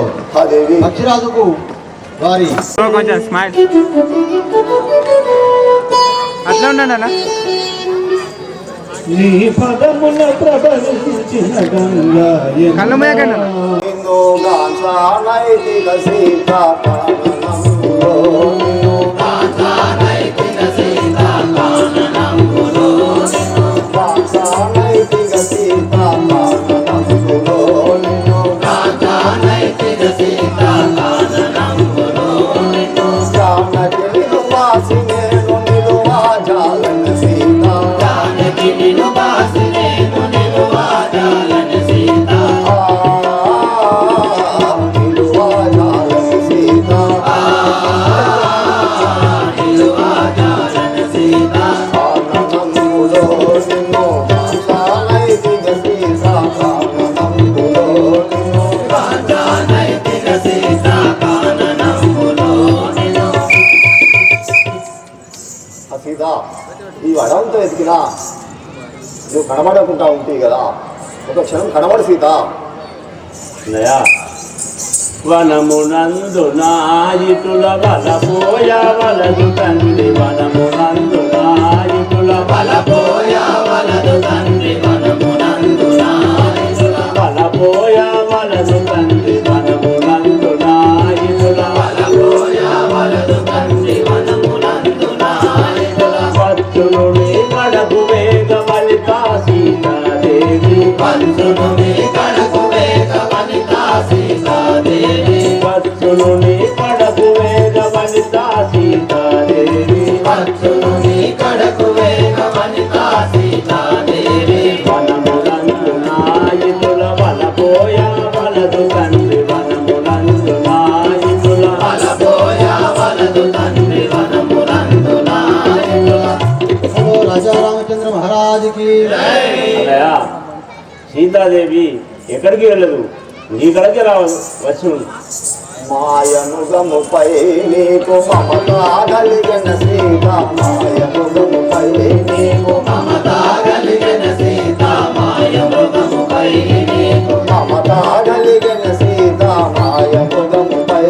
పక్షిరాజుకు వారి కొంచెం స్మైల్ అట్లా ఉండండి అన్న. నీ పదమున ప్రబలించిన గంగా కళ్ళు మూయకండి అన్న. ఈ అడవంతో వెతికినా నువ్వు కనబడకుండా ఉంటాయి కదా, ఒక క్షణం కనబడు సీత. వనమునందు నాయితుల బలపోయ వలదు తండ్రి, వనమునందు నాయితుల బలపోయ వలదు తండ్రి, వనమునందు నాయితుల బలపోయ వలదు తండ్రి, వనమునందు నాయితుల బలపోయ వలదు తండ్రి, వనమునందు నాయితుల. పత్రుని కడకు వేగ వనితా సీతాదేవి, పత్రుని కడకు వేగ వనితా సీతాదేవి, పత్రుని కడకు వేగ వనితా సీతాదేవి, పత్రుని కడకు వేగ వనితా సీతాదేవి. వనములందు నాయితుల బలపోయ వలదు తండ్రి, వనములందు నాయితుల బలపోయ వలదు తండ్రి, వనములందు నాయితుల. రాజా రామచంద్ర మహారాజుకి. సీతాదేవి ఎక్కడికి వెళ్ళదు, నీ కడకే వచ్చు. మాయముగముపై నీకు మమతా కలిగిన సీత, మాయముగముపై నీకు మమతా కలిగిన సీత, మాయముగముపై నీకు మమతా కలిగిన సీత, మాయముగముపై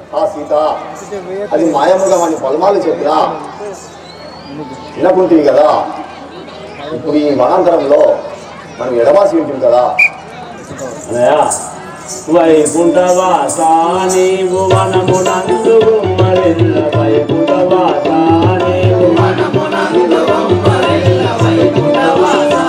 ఆ సీత అది మాయముగా మన పలమాలు చెప్పినా వినకుంటుంది కదా. ఇప్పుడు ఈ వనాంతరంలో మనం ఎడవాసి ఉంటుంది కదా. వైకుంఠవాసా నీవు వనమునందు గుమ్మరిల్ల వైకుంఠవాసా నీవు వనమునందు గుమ్మరిల్ల వైకుంఠవాసా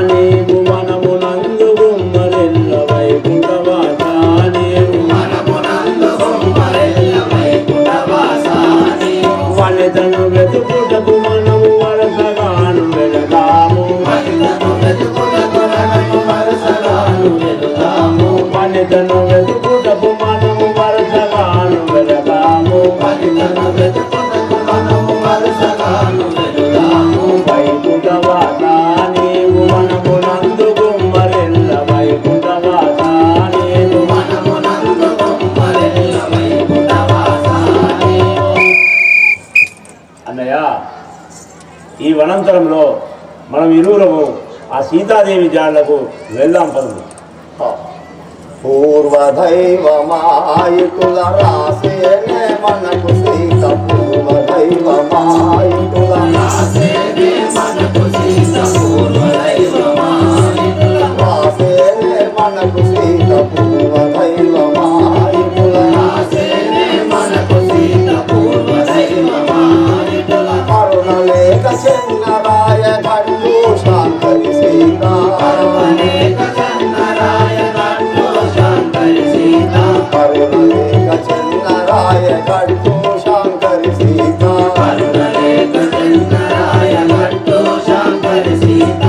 నీవు వనమునందు గుమ్మరిల్ల వైకుంఠవాసా నీవు వనమునందు గుమ్మరిల్ల వైకుంఠవాసా నీవు వనితను వెతుకుటకు మనము వరసగాను వెళదాము వనితను వెతుకుటకు మనము వరసగాను వెళదాము వనితను వెతుకుటకు మనము వరసగాను వెళదాము వనితను వెతుకుటకు మనము వరసగాను వెళదాము వైకుంఠవాసా నీవు వనమునందు గుమ్మరిల్ల వైకుంఠవాసా నీవు వనమునందు గుమ్మరిల్ల వైకుంఠవాసా నీవు. అన్నయ్య, ఈ వనంతరంలో మనం ఇరువురము ఆ సీతాదేవి జాడలకు వెళ్దాం పనులు. పూర్వదైవమాయుతుల రాసేనే మనకు సీత పూర్వదైవమాయుతుల రాసేనే మనకు సీత రాసేనే మనకు సీత పూర్వదైవమాయుతుల రాసేనే మనకు సీత కరుణలేక చెన్నరాయ గండు శాంకరి సీత కరుణలేక చెన్నరాయ గండు శాంకరి సీత కరుణలేక చెన్నరాయ గండు శాంకరి సీత కరుణలేక చెన్నరాయ గండు శాంకరి సీత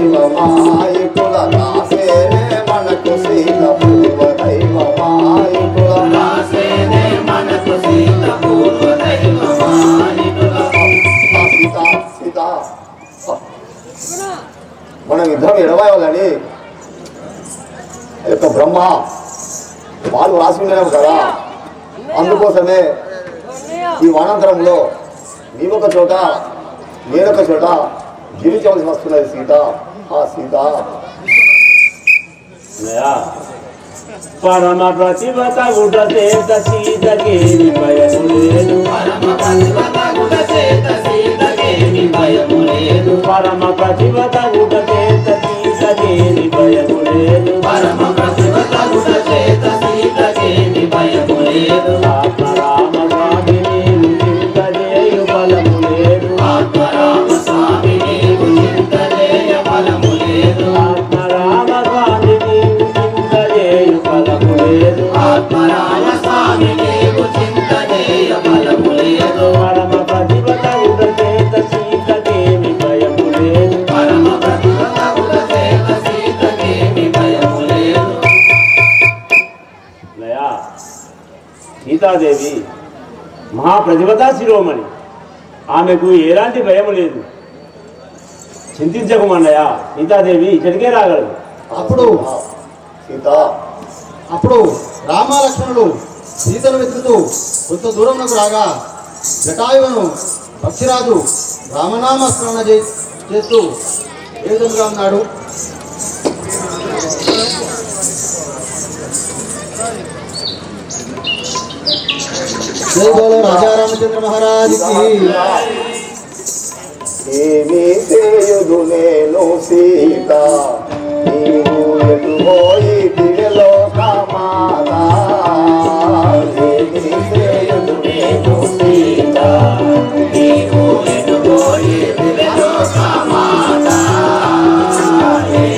పూర్వదైవమాయుతుల రాసేనే మనకు సీత పూర్వదైవమాయుతుల రాసేనే మనకు సీత పూర్వదైవమాయుతుల. సీత సీత మనం యుద్ధం ఎడవాలని యొక్క బ్రహ్మ వాళ్ళు రాసి ఉండలేము కదా. అందుకోసమే ఈ వనాంతరంలో నీవొక చోట నేనొక చోట జీవించవలసి వస్తున్నది సీత. ఆ సీత పరమ ప్రతిభత గుట చేత సీతకేమి భయము లేదు పరమ ప్రతిభత గుట చేత సీతకేమి భయము లేదు పరమ ప్రతిభత గుట చేత సీతకేమి భయము లేదు పరమ ప్రతిభత గుట చేత సీతకేమి భయము లేదు ఆత్మరామ స్వామి నీవు చింతజేయు బలము లేదు ఆత్మరామ స్వామి నీవు చింతజేయ బలము లేదు ఆత్మరామ స్వామి నీవు చింతజేయు బలము లేదు ఆత్మరామ స్వామి నీవు చింతజేయ బలము లేదు పరమ ప్రతిభత గుట చేత సీతకేమి భయము లేదు పరమ ప్రతిభత గుట చేత సీతకేమి భయము లేదు. సీతాదేవి మహాప్రతిభతా శిరోమణి, ఆమెకు ఎలాంటి భయం లేదు. చింతించకమన్నయ్య, సీతాదేవి ఇక్కడికే రాగలదు. అప్పుడు సీత అప్పుడు రామలక్ష్మణులు సీతను వెతుకుతూ కొంత దూరంలోకి రాగా జటాయువును పక్షిరాజు రామనామస్మరణ చేస్తూ ఏ విధంగా ఉన్నాడు. జై బోలో రాజా రామచంద్ర మహారాజుకి. ఏమి చేయుదు నేను సీత నీవు ఎటుపోయి దిగలోక మాత. ఏమి చేయుదు నేను సీత నీవు ఎటుపోయి దిగలోక మాత. ఏమి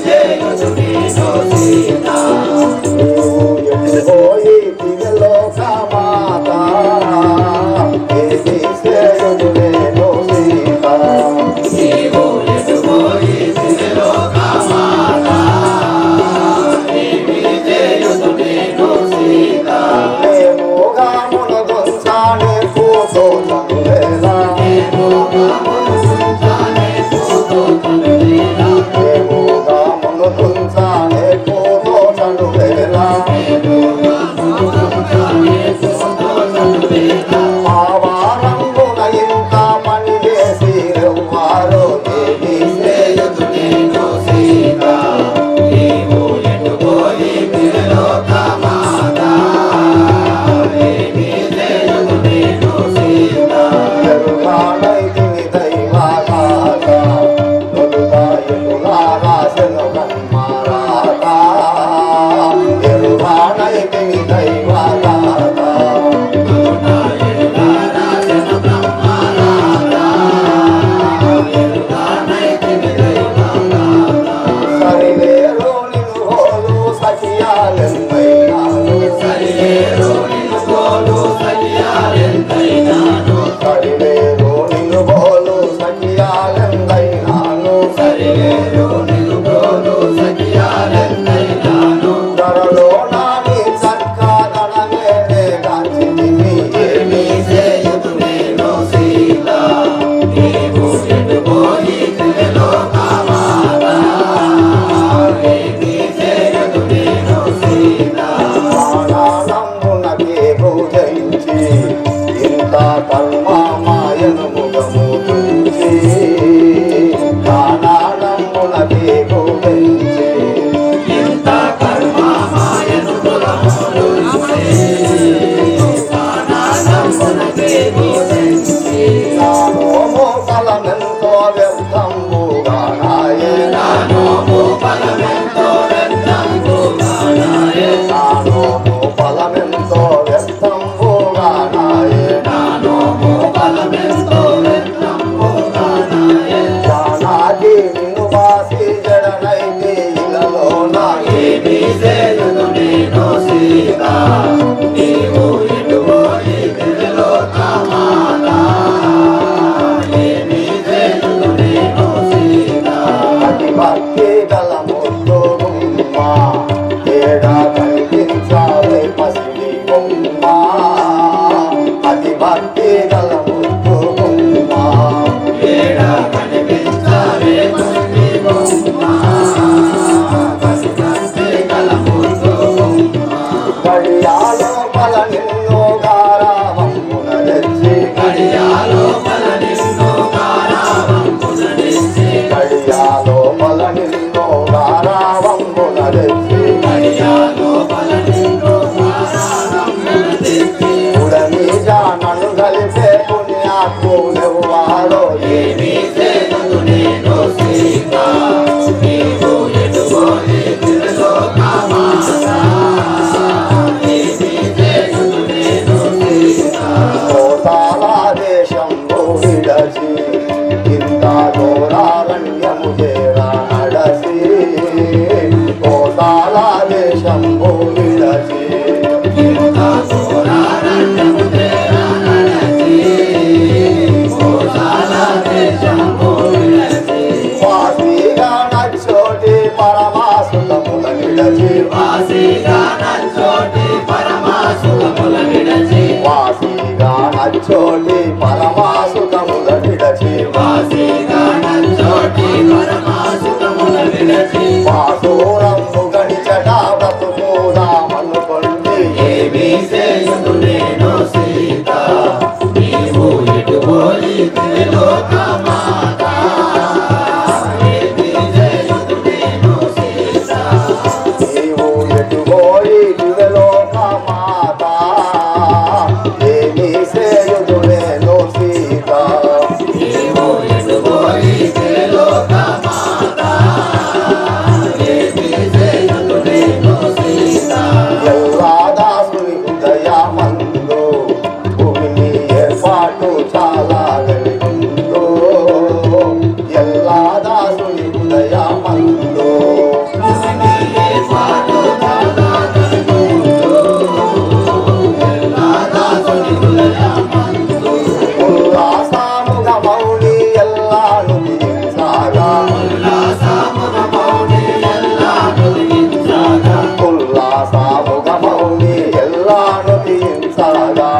చేయుదు నేను సీత నీవు ఎటుపోయి దిగలోక మాత. ఏమి చేయుదు నేను సీత నీవు ఎటుపోయి దిగలోక వాసిగా నచ్చోటి పరమాసుఖముల విడచి వాసిగా నచ్చోటి పరమాసుఖముల విడచి వాసిగా నచ్చోటి పరమాసుఖముల విడచి పాసూరము గడిచట బ్రతుకుదామనుకొండి ఏమీ చేయుదు నేను సీత నీవు ఎటు పోయి త్రిలోకమాత ఏమీ చేయుదు నేను సీత నీవు ఎటుపోయి దివ్యలోకమాత ఏమీ సేయుదు నేను సీత నీవు ఎటు పోయి త్రిలోకమాత ఏమీ చేయుదు నేను సీత ఎల్లా దాసుని ఉదయమందు భూమిని ఏర్పాటు చాలా గలిగుందో ఎల్లా దాసుని ఉదయమందు ఉల్లాసముగా మౌని ఎల్లాను దించాగా ఉల్లాసముగా మౌని ఎల్లాను దించాగా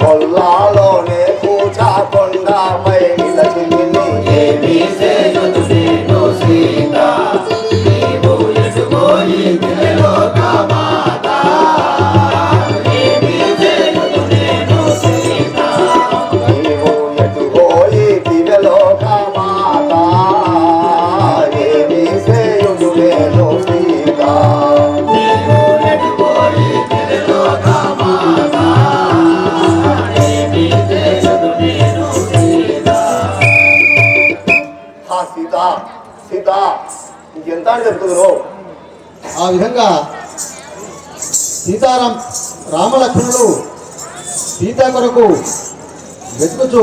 కొల్లాలోనే కూచాకొండపై నిలచింది ఏమీ చేయుదు నేను సీత నీవు ఎటు పోయి త్రిలోకమాత ఏమీ చేయుదు నేను సీత నీవు ఎటుపోయి దివ్యలోకమాత ఏమీ సేయుదు నేను సీత నీవు ఎటు పోయి త్రిలోకమాత ఏమీ చేయుదు నేను సీత ఆ సీత సీత ఇంకెంత అని చెప్తున్నావు ఆ విధంగా రామలక్ష్మణులు సీత కొరకు వెతుకుచు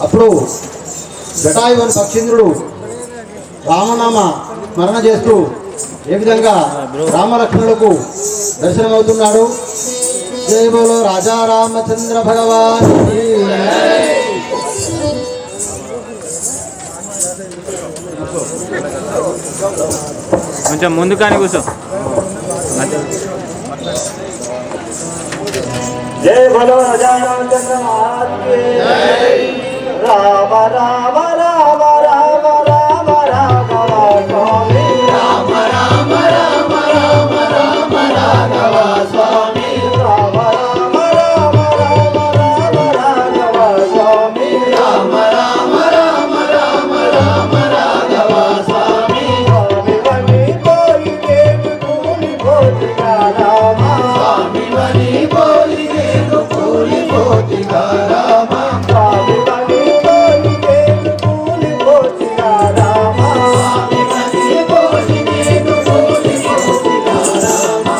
అప్పుడు జటాయువుని పక్షీంద్రుడు రామనామ స్మరణ చేస్తూ ఏ విధంగా రామలక్ష్మణులకు దర్శనమవుతున్నాడు. జై బోలో రాజా రామచంద్ర భగవాన్ కీ జై. కొంచెం ముందు కానీ కూర్చో. జై బలో రాజా రామచంద్ర మహారాజ్ కి జై. రామ రామ రామ రామ రామ రాఘవ స్వామి రామ రామ రామ రామ రామ రాఘవ స్వామి రామ రామ రామ రామ రామ రాఘవ స్వామి రామ రామ రామ రామ రామ రాఘవ స్వామి స్వామి వని పోయి నేను కూలిపోతిగా రామ స్వామి వని పోయి నేను కూలిపోతిగా రామ స్వామి వని పోయి నేను కూలిపోతిగా రామ స్వామి వని పోయి నేను కూలిపోతిగా రామ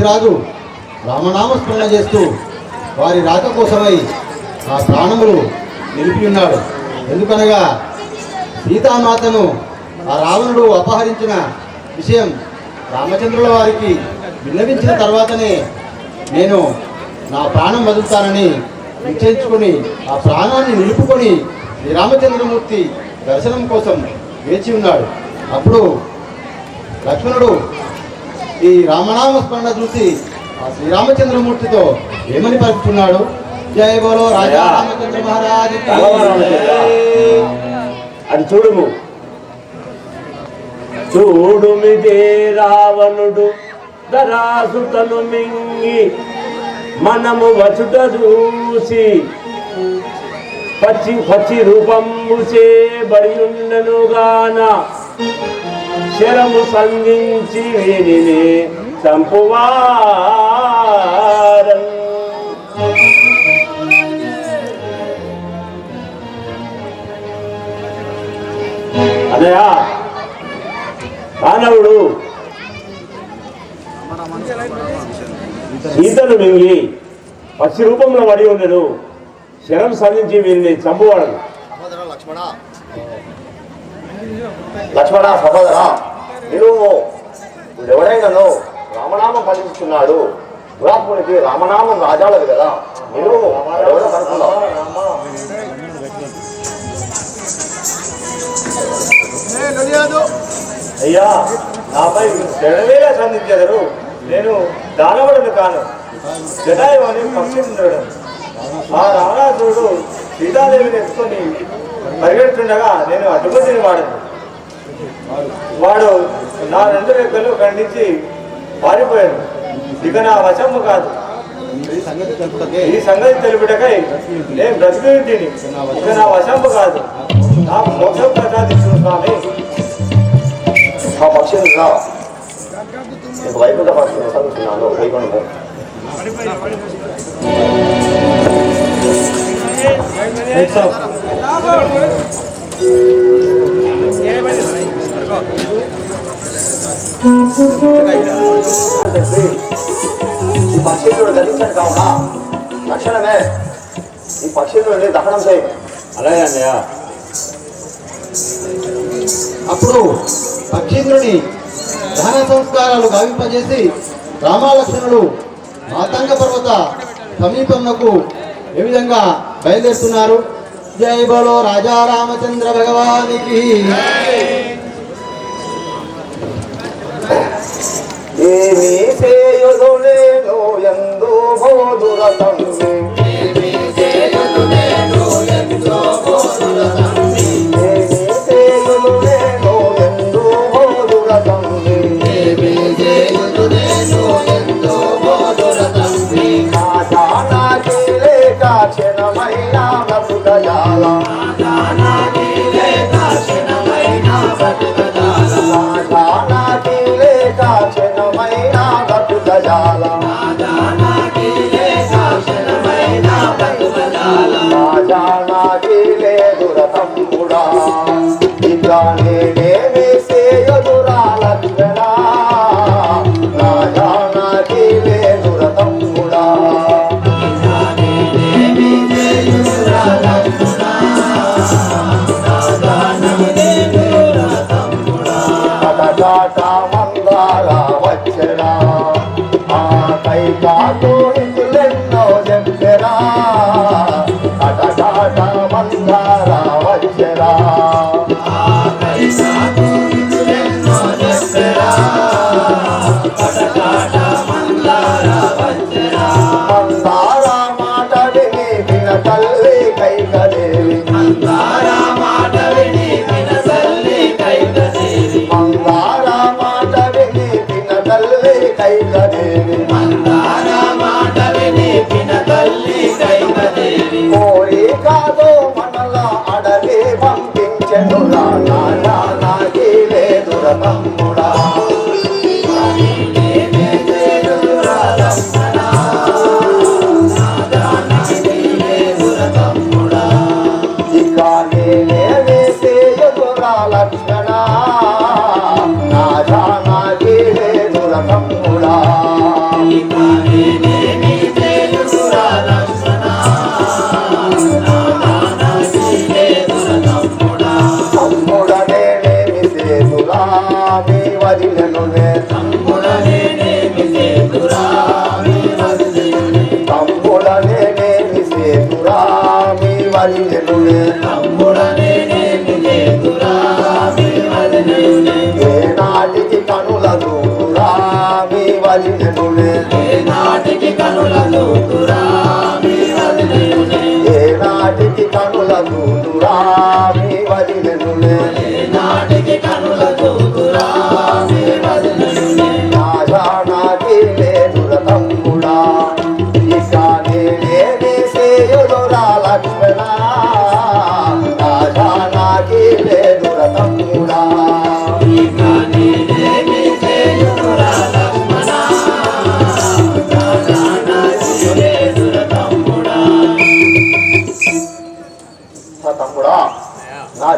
పక్షిరాజు రామనామస్మరణ చేస్తూ వారి రాక కోసమై ఆ ప్రాణములు నిలిపి ఉన్నాడు. ఎందుకనగా సీతామాతను ఆ రావణుడు అపహరించిన విషయం రామచంద్రుల వారికి విన్నవించిన తర్వాతనే నేను నా ప్రాణం వదులుతానని నిశ్చయించుకొని ఆ ప్రాణాన్ని నిలుపుకొని శ్రీరామచంద్రమూర్తి దర్శనం కోసం వేచి ఉన్నాడు. అప్పుడు లక్ష్మణుడు ఈ రామనామస్మరణ చూసి ఆ శ్రీరామచంద్రమూర్తితో ఏమని పలుకుతున్నాడు? జయ బోలో రాజా రామచంద్ర మహారాజ్ కీ జై. అది చూడుము. చూడుమిదే రావణుడు దరాసుతను మింగి మనము వచ్చుట చూసి పచ్చి రూపము చేయబడి ఉండనుగాన శరము సంధించి వీనిని చంపువారన్. అన్నయ్య, మానవుడు సీతను మింగి పక్షి రూపంలో పడి ఉండను, శరం సాధించి వీరిని చంపువాడు. లక్ష్మణ సహోదర, నిలువు. ఎవరైనాను రామనామం పఠిస్తున్నాడు, దురాత్మునికి రామనామం రాజాలది కదా. నిలువు, ఎవరో కనుక్కుందాం. అయ్యా, నాపై చెడవేలా సంధించారు. నేను దానవుడిని కాను, జటాయు అని పక్షి ఉన్నాడు. ఆ రావణాసురుడు సీతాదేవిని ఎత్తుకొని పరిగెడుతుండగా నేను అడ్డుపట్టిన వాడు నా రెండు రెక్కలు ఖండించి పారిపోయాడు. ఇక నా వశము కాదు. ఈ సంగతి తెలుపుటకై నేను బ్రతికింటిని. ఇక నా వశము కాదు. నాకు మోక్షం ప్రసాదించిన స్వామి. ఆ పక్షిని నీకు వైకుంఠ పక్షి చదువుతున్నాను. వైకుంఠము ఈ పక్షులను ధరించాను కావున తక్షణమే ఈ పక్షులను దహనం చేయి. అలాగే అన్నయ్య. అప్పుడు పక్షీంద్రుని దహన సంస్కారాలు గావింపజేసి రామలక్ష్మణుడు మాతంగ పర్వత సమీపంకు ఏ విధంగా బయలుదేరుతున్నారు? జై బోలో రాజా రామచంద్ర భగవానికి. ఏమి చేయుదు నేను ఎందు బోధుర తండ్రి, ఏమి చేయుదు నేను ఎందు బోధుర తండ్రి, నా జానకి లేక క్షణమైన బ్రతుకజాల, నా జానకి లేక క్షణమైన బ్రతుకజాల, నా జానకి లేదుర తమ్ముడా, ఇక నేనేమి చేయదురా లక్ష్మణ, నా జానకి లేదుర తమ్ముడా. కటకాట మందార వచ్చరా, ఆ కైకాతో ఇందులెన్నో చెప్పరా, కటకాట మందార వచ్చరా.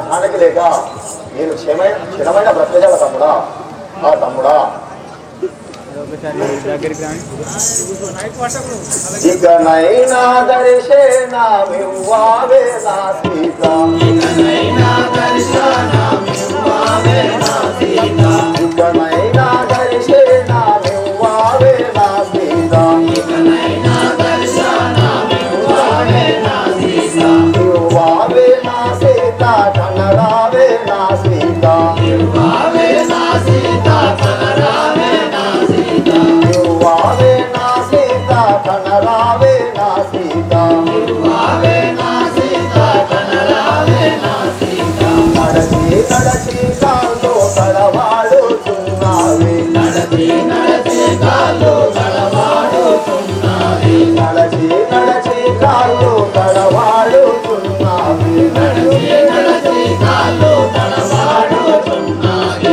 జానకి లేక నేను క్షణమైన బ్రతకగల తమ్ముడా ఆ తమ్ముడా ఇకనైనా దర్శనమివ్వావే నా సీత ఇకనైనా దర్శనమివ్వావే నా సీత ఇవ్వావే నా సీత కనరావే నా సీత ఇవ్వావే నా సీత కనరావే నా సీత నడచి నడచి కాళ్ళు తడవాడుతున్నావే నడచి నడచి కాళ్ళు తడవాడుతున్నావే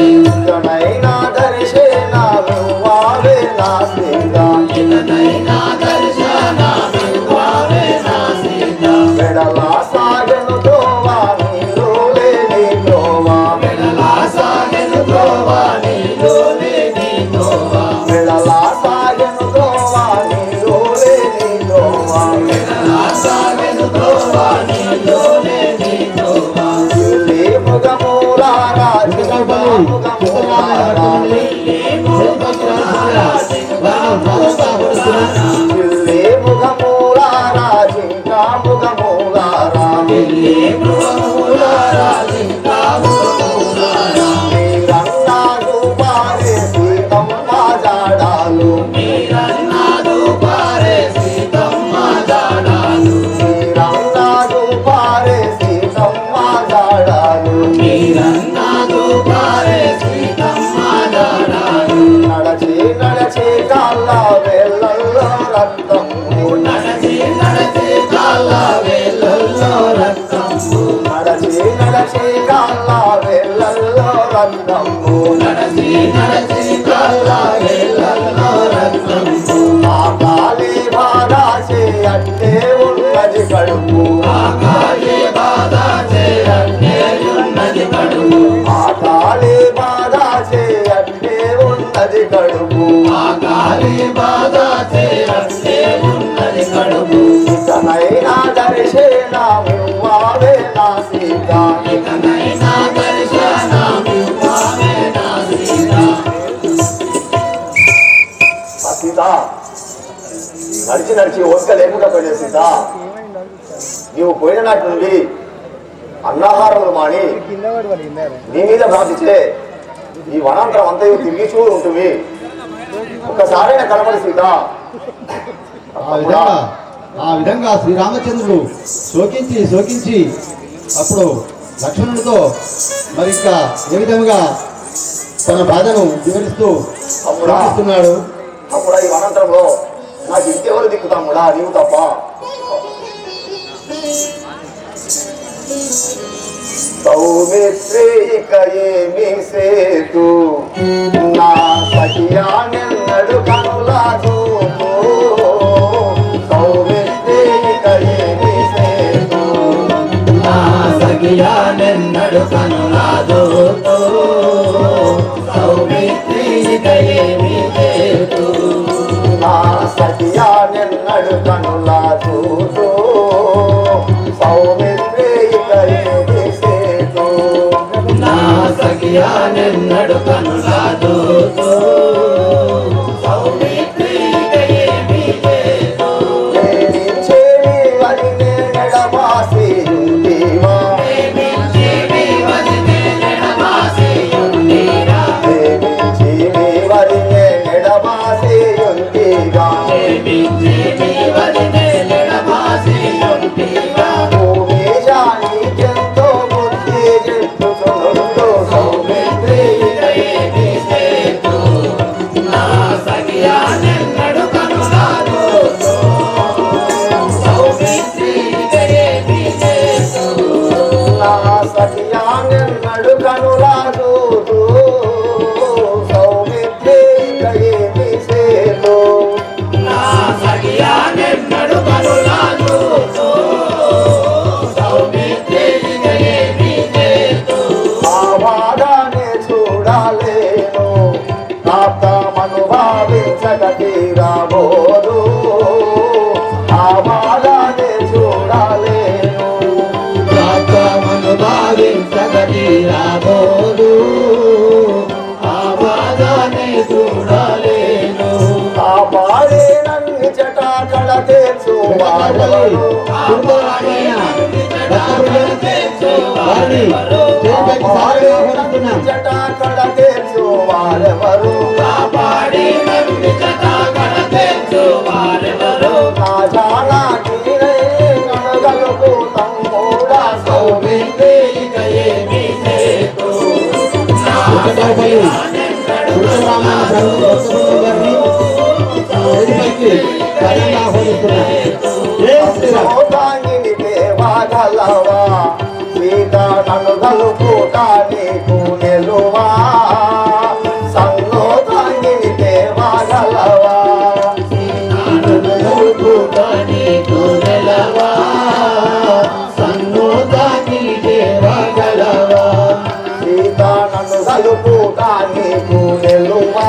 ఇకనైనా దర్శనమివ్వావే నా సీత వెడలా సాగను తోవా నీలో లేని తోవా వెడలా సాగను తోవా నీలో లేని తోవా ఇల్లి ముగమూలారా జింకా ముగమూలారా మీరన్నాడు పారే సీతమ్మ జాడాలు మీరన్నాడు పారే సీతమ్మ జాడాలు నడచి నడచి కాళ్ళ వేళ్ళల్లో రక్తము నడచి నడచి కాళ్ళ వేళ్ళల్లో రక్తము ఆ కాలి బాధాచే అంటే ఉన్నది కడుపు ఆ కాలి బాధాచే అంటే ఉన్నది కడుపు ఇకనైనా దర్శనమివ్వావే నా సీత ఆ సీత నడిచి నడిచి ఓపిక లేకుండా పోయిన సీత నీవు పోయిన నాటి నుండి అన్నాహారములు మాని నీ మీద ప్రార్థించే ఈ వనాంతరం అంతయు తిరిగి చూడు ఉంటుంది ఒక్కసారైనా కనబడి సీత ఆ విధంగా శ్రీరామచంద్రుడు శోకించి అప్పుడు లక్ష్మణుడితో మరి ఇంకా ఏ విధంగా తన బాధను వివరిస్తూ ప్రార్థిస్తున్నాడు. అప్పుడు ఈ వనాంతరంలో నాకు ఇంకెవరు దిక్కు తమ్ముడా నీవు తప్ప. సౌమిత్రిక ఏమి సేతు నా సఖియా నిన్నడు కనులా చూపు సౌమిత్రిక ఏమి సేతు నా సఖియా నిన్నడు కనులా చూపు సౌమిత్రిక ఏమి సేతు నా సఖియా నిన్నడు కనులా చూపు సౌమిత్రిక ఏమి సేతు నా సఖియా నిన్నడు కనులా చూపు సౌమిత్రిక ఏమి సేతు ప్రేమించేవి వరినే ఎడబాసి ఉంటివా ప్రేమించేవి వరినే ఎడబాసి ఉంటివా ప్రేమించేవి వరినే ఎడబాసి ఉంటివా ప్రేమించేవి వరినే ఎడబాసి ఉంటివా భూమిశానికెంతో బుద్ధి చెప్పుచునుండు సౌమిత్రిక ఏమి సేతు పోదు ఆ బాధనే చూడలేను కాపాడే నన్ను చటాకడ తెలుసు వారెవరు వారిని చేపట్టి సాగ ఆహ్వానిస్తున్నాం చటాకడ తెలుసు వారెవరు కాపాడి నన్ను చటాకడ తెలుసు వారెవరు నా జానా కనగలుపు తమ్ముడా సౌమిత్రి ఇక ఏమీ లేదు ఉత్తరాపల్లి ఉత్తరామాయణ ప్రభు భక్తబృందం గారిని వేదికకి ఆహ్వానిస్తున్నాం జై శ్రీరామ్ సోదాంగిని దేవాగలవా సీత నన్ను కలుపుటా నీకు నిలువా సన్నోదాంగిని దేవాగలవా నీకు నెలవా సన్నోదాని దేవగలవా సీత నన్ను కలుపుటా నీకు నిలువా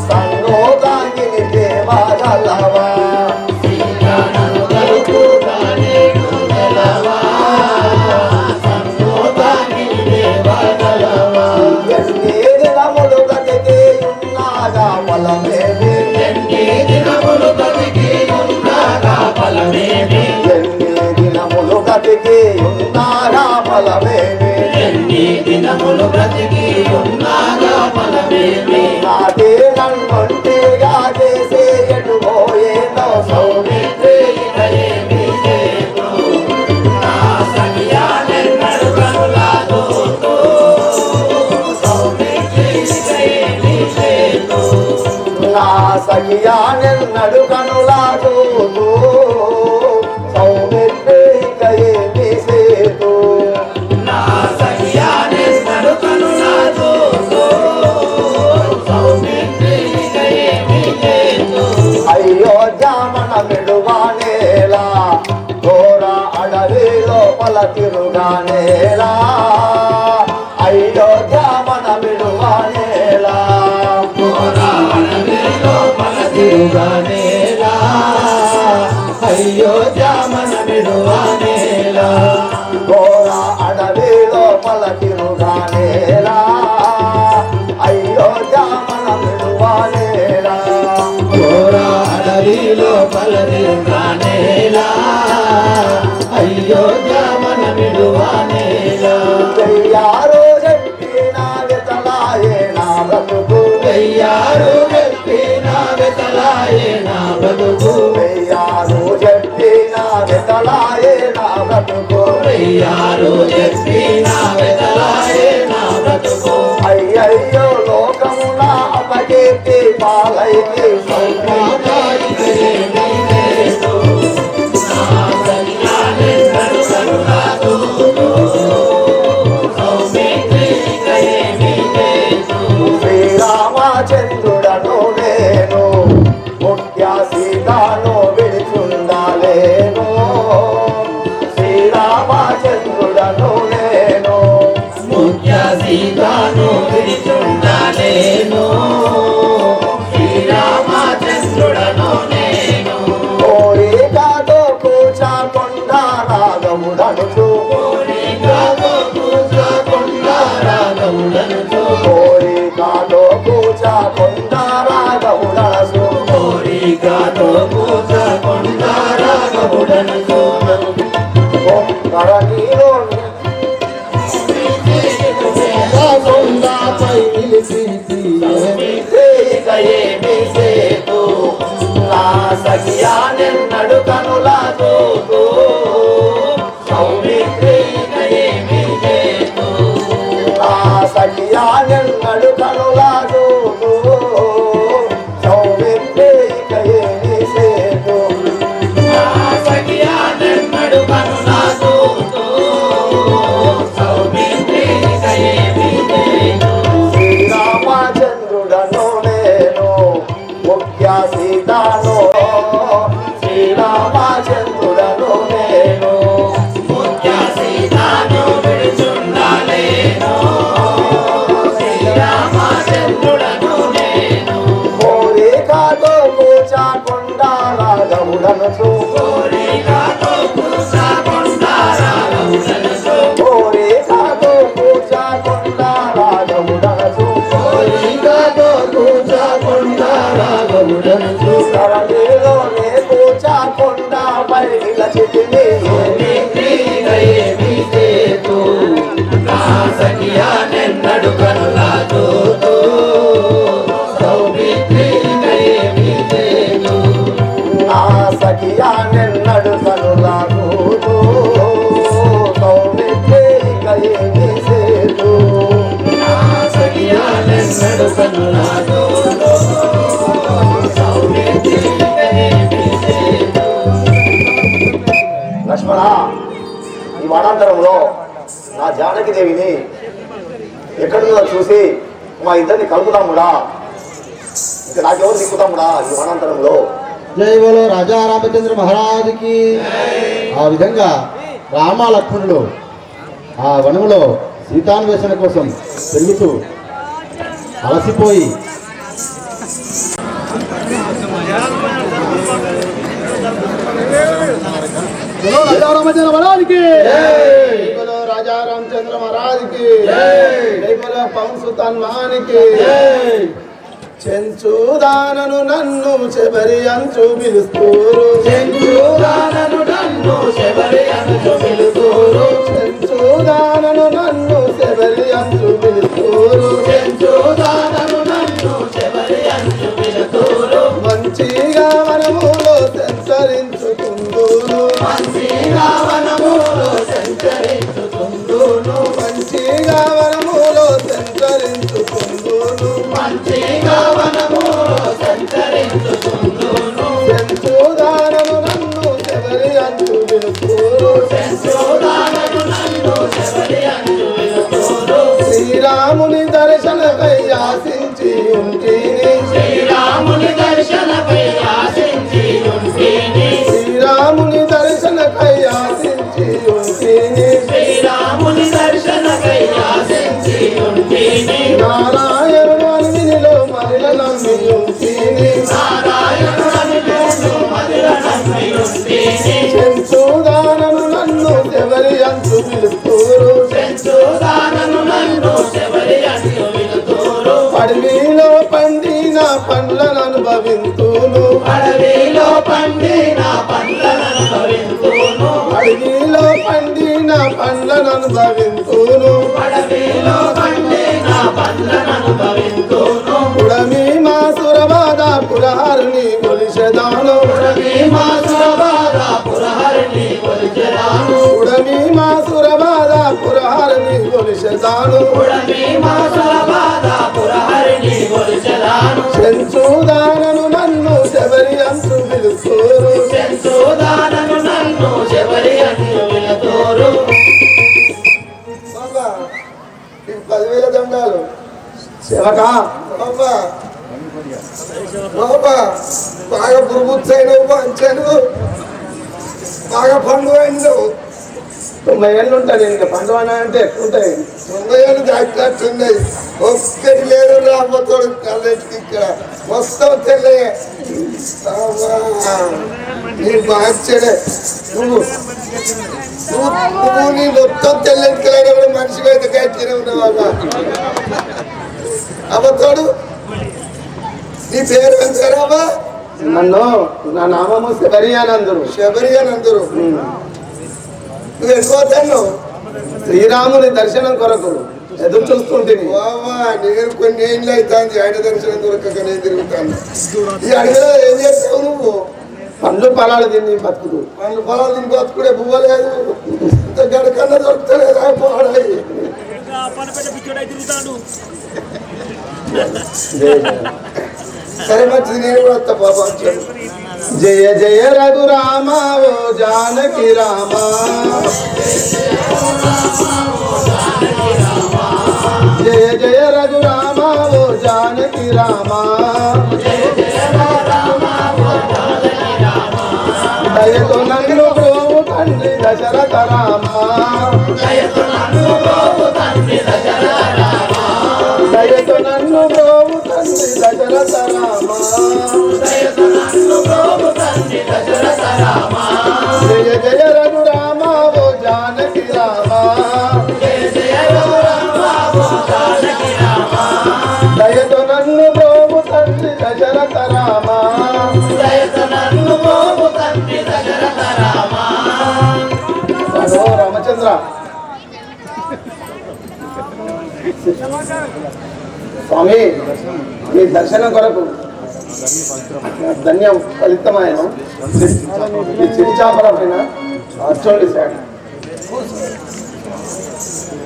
సన్నోదాంగిని దేవాగలవా ఎన్ని దినములు బ్రతికి ఉన్నాగా ఫలమేమి ఎన్ని దినములు బ్రతికి ఉన్నాగా ఫలమేమి నాదే నన్నుంటిగా చేసే ఎటు పోయేదో సౌమిత్రి ఇక ఏమీ లేదు. నా సఖియా నిన్నడు కనులాదు సౌమిత్రి ఇక ఏమీ లేదు. అయోధ్య మన విడువానేలా ఘోర అడవి లోపల తిరుగానేలా అయోధ్య మన విడువానేలా తిరుగానేలా అయ్యో జామన విడువానేలా ఘోర అడవి లోపల తిరుగానేలా అయోధ్య మన విడువానేలా ఘోర అడవిలో పలదిరుగానేలా అయ్యో జామన విడువానేలా వెయ్యారో చెప్పిన వితలాయే నా బ్రతుకు వెయ్యారు చెప్పిన వెతలాయే నా బ్రతుకు వెయ్యారు చెప్పిన వితలాయే నా బ్రతుకు వెయ్యారు చెప్పిన వెతలాయే నా బ్రతుకు అయ్యయ్యో లోకమున అపకీర్తి పాలైకి శ్రీరామచంద్రుడను నేను ముఖ్య సీతాను విడిచుండాలేను శ్రీరామచంద్రుడను నేను ముఖ్య సీతాను విడిచుండాలేను శ్రీరామచంద్రుడను నేను కోరికతో కూర్చకుండా రాగముడనుచు కోరికతో కూర్చకుండా రాగముడనుచు కోరికతో కూర్చకుండా రాగముడనసు కోరికతో కూర్చకుండా రాగముడనుచు కరణీలో కొండపై నిలిపించి ఇక ఏమీ సేతు నా సఖియా నిన్నడు కనుల చూతూ సౌమిత్రి ఇక ఏమీ సేతు నా సఖియా నిన్నడు కనుల చూతూ సౌమిత్రి ఇక ఏమీ సేతు శ్రీరామచంద్రుడను నేను ముఖ్య సీతాను శ్రీరామచంద్రుడను నేను ముఖ్య సీతాను విడిచుండాలేను ఎన్నడు కనులా చూతూ సౌమిత్రి ఏమి చేను నా సఖియా నిన్నడు కనులాగూతూ సౌమిత్రిక ఏమి సేతు నా సఖియాలెన్నడు కనులా చూతూ సౌమిత్రి ఏమి చేను లక్ష్మణ ఈ వనాంతరంలో నా జానకిదేవిని ఎక్కడుందో చూసి మా ఇద్దరిని కలుపుతాముడా, ఇంకా నాకెవరు దిక్కుతాముడా ఈ వనాంతరంలో. జై బోలో రాజా రామచంద్ర మహారాజుకి. ఆ విధంగా రామ లక్ష్మణులు ఆ వనములో సీతాన్వేషణ కోసం తిరుగుతూ అలసిపోయి రాజా రామచంద్ర మహారాజుకి, బోలో రాజా రామచంద్ర మహారాజుకి, జై బోలో పవన్ సుల్తాన్ మహానికి. చెంచుదానను నన్ను శబరి అంచు పిలుస్తూరు, చెంచుదానను నన్ను శబరి అంచు పిలుతూరు, చెంచుదానను నన్ను శబరి అంచు పిలుస్తూరు, చెంచుదానను నన్ను శబరి అంచు పిలుతూరు, మంచిగా వనములో సంచరించుకుందును, మంచిగా వనములో సంచరించుకుందును, మంచిగా వనములో సంచరించుకుందును, మంచిగా వనములో సంచరించుకుందును, చెంచుదానను నన్ను శబరి అంచు పిలుస్తూరు, చెంచుదానను నన్ను శబరి అంచు పిలుతూరు, శ్రీరాముని దర్శనకై ఆశించి ఉంటిని, శ్రీరాముని దర్శనపై ఆశించి ఉంటిని, శ్రీరాముని దర్శనకై ఆశించి ఉంటిని, శ్రీరాముని దర్శనపై ఆశించి ఉంటిని, నారాయణుడు అన్నినిలో మహిళ నమ్మి ఉంటిని, నారాయణుని నేను మధుర నమ్మి ఉంటిని, చెంచుదానను నన్ను శబరి అంచు పిలుస్తూరు, చెంచుదానను నన్ను శబరి అంచు పిలుతూరు, అడవిలో పండిన పండ్లను అనుభవింతును, అడవిలో పండిన పండ్లను అనుభవింతును, అడవిలో పండిన పండ్లను అనుభవింతును, అడవిలో పండిన పండ్లను అనుభవింతును, పుడమి మా సురబాధ పురహారుని కొలిచెదాను, భీమా సురబాధ పురహరిణి కొలిచెదాను, పుడమి మా సురబాధ పురహారుని కొలిచెదాను, భీమా సురబాధ పురహరిణి కొలిచెదాను, చెంచుదానను నన్ను శబరి అంచు పిలుస్తూరు, చెంచుదానను నన్ను శబరి అంచు పిలుతూరు, బాబా ఈ 10,000 దండాలు శివక బాబా బాబా బాగా పురుగుచ్చైనవు మంచాను, బాగా పండు అయినవు, 90 ఏళ్ళు ఉంటాయి. ఇంకా పండుగ అంటే ఎక్కుంటాయి. 90 ఏళ్ళు దాటినట్టున్నాయి. ఒక్కటి లేదు రాబోతాడు కళ్ళకి ఇక్కడ మొత్తం తెల్లయే. నీ బాగా నువ్వు నీ మొత్తం తెల్లెంటికలైన కూడా మనిషిగా అయితే గట్టినే ఉన్నవాళ్ళ అమ్మతోడు. నీ పేరు ఎంతరామా? నన్ను నా నామము శబరి అని అందరు. శబరి అని అందరు. నువ్వు ఎక్కువ తన్నావు శ్రీరాముని దర్శనం కొరకు ఎదురు చూస్తుంటుంది. బాబా నేను కొన్ని ఏళ్ళు అవుతుంది ఆయన దర్శనం దొరకక నేను తిరుగుతాను. ఈ అడవిలో ఏం చేస్తావు నువ్వు? పండ్లు పొలాలు తిని బతుకుదు. వాళ్ళు పొలాలు తిని బతుకుడే పువ్వలేదు, ఇంత గడకన్నా దొరుకుతలేదు పోడాయి. సరే మంచిది, నేను కూడా వస్తా బాబా. జయ జయ రఘురామ ఓ జానకి రామ, జయ జయ రఘురామ ఓ జానకి రామ, దయతో నన్ను బ్రోవు తండ్రి దశరథ రామ, దయతో నన్ను బ్రోవు తండ్రి దశరథ రామ, జయ జయ రఘురామ ఓ జానకి రామ, దయతో నన్ను బ్రోవు తండ్రి దశరథ రామ, స్వామి మీ దర్శనం కొరకు ధన్యం ఫలితమైన ఈ చిరిచాపల పైన చూడండి స్వామి.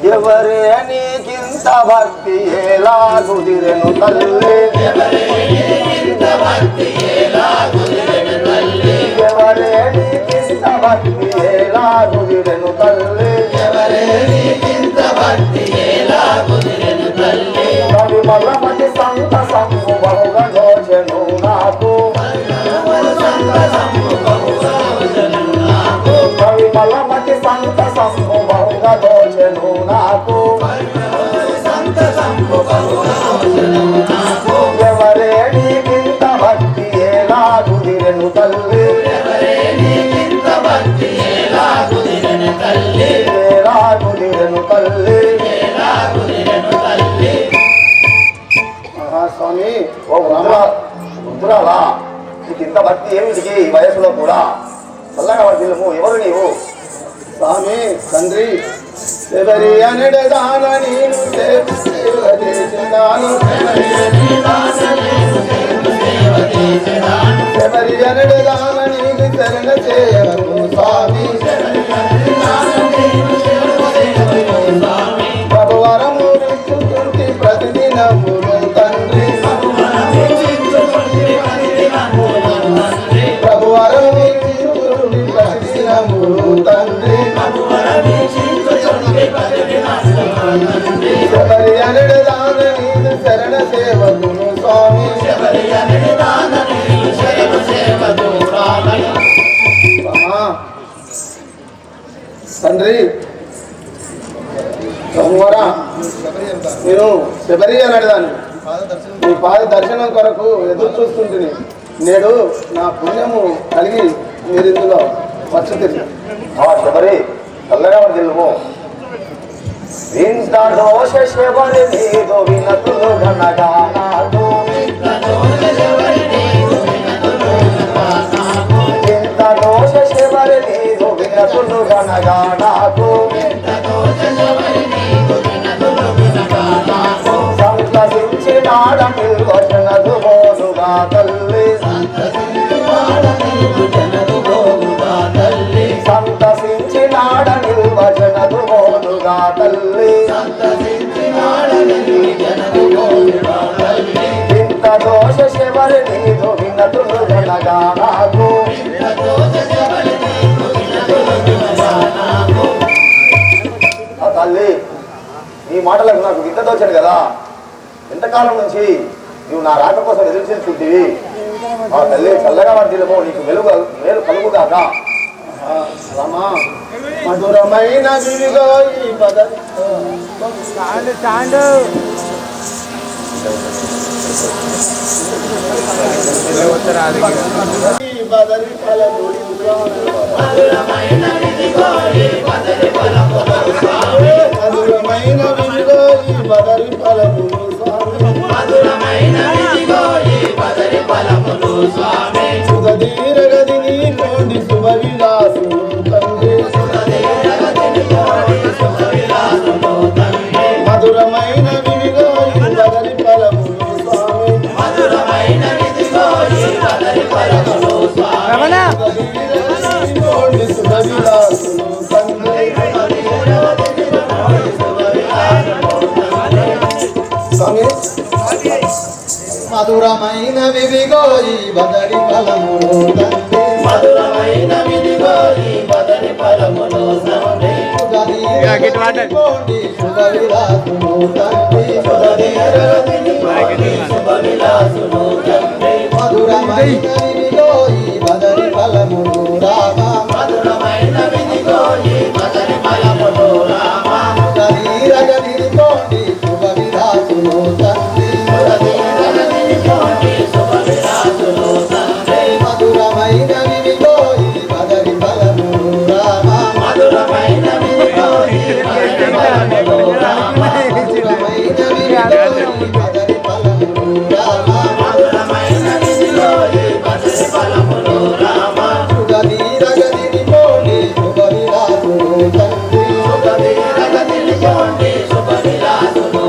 ఎవరే నీకింత భక్తి ఎలా కుదిరెను తల్లి ఎవరే నీకింత భక్తి ఎలా కుదిరెను తల్లి కవి మల్లమతి సంత సంపు బహుగా దోచెను నాకు కవి మల్లమతి సంత సంపు బహుగా దోచెను నాకు ఎవరే నీకింత భక్తి ఎలా కుదిరెను తల్లి ఎలా కుదిరెను తల్లి. స్వామి ఓ వృద్ధురాలా నీకు ఇంత భక్తి ఏమిటికి ఈ వయసులో కూడా చల్లగా వర్ధిల్లుము. ఎవరు నీవు? స్వామి తండ్రి ఎవరి అనడదాన నేను సేవ చేసినాను ఎవరి అనడదాన నీకు శరణ చేయను స్వామి ప్రభువరము విచ్చుకుంటి ప్రతిదినములు తండ్రి ప్రభువరము విచ్చుకుంటి ప్రతిదినములు తండ్రి శబరి అనడదాన నీకు శరణ సేవకును స్వామి తండ్రి సోమవారా నేను శబరి అనడదాన్ని మీ పాద దర్శనం కొరకు ఎదురు చూస్తుంటుంది. నేడు నా పుణ్యము కలిగి మీరు ఇందులో వచ్చి శబరి చల్లగా వర్ధిల్లుము. ఇంత దోష శబరి నీదు వినతులు గనగా నాకు ఇంత దోష శబరి నీదు వినతులు గనగా నాకు సంతసించి నాడ నిర్వచనదు బోధుగా తల్లి సంతసించి నాడ నిర్వచనదు బోధుగా తల్లి ఇంత దోష శబరి నీదు వినతులు గనగా నాకు తల్లి ఈ మాటలకు నాకు వింత తోచాడు కదా. ఎంతకాలం నుంచి నువ్వు నా రాక కోసం ఎదురు చూస్తుంటివి. ఆ తల్లి చల్లగా వర్ధిల్లుము. నీకు మేలు కలుగుగాక. రమా మధురమైన వివిగో ఈ బదరి బదరి ఫలములు మధురమైన వివిగో ఈ బదరి ఫలములు స్వామి సుధీరగదిని కోడి శుభ విలాసులు తండ్రి మధురమైన వివిగో ఈ బదరి ఫలములు స్వామి కోడి శుభ విలాసులు తండ్రి స్వామి మధురమైన వివిగో ఈ బదరి ఫలములు తండ్రి మధురమైన వివిగో ఈ బదరి ఫలములు తండ్రి కోడి శుభ విలాసులు తండ్రి మధురమైన వివిగో ఈ బదరి ఫలములు రామ మధురమైన వివిగో ఈ బదరి ఫలములు రామ శరీరగని కోడి శుభ విలాసులు తండ్రి మధురమైన వివిగో ఈ బదరి ఫలములు రామ మధురమైన వివిగో ఈ బదరి ఫలములు రామ మధురమైన వివిగో ఈ బదరి ఫలములు రామ మధురమైన వివిగో ఈ బదరి ఫలములు రామ సుగధీరగదిని కోడి శుభ విలాసులు తండ్రి సుగధీరగదిని కోడి శుభ విలాసులు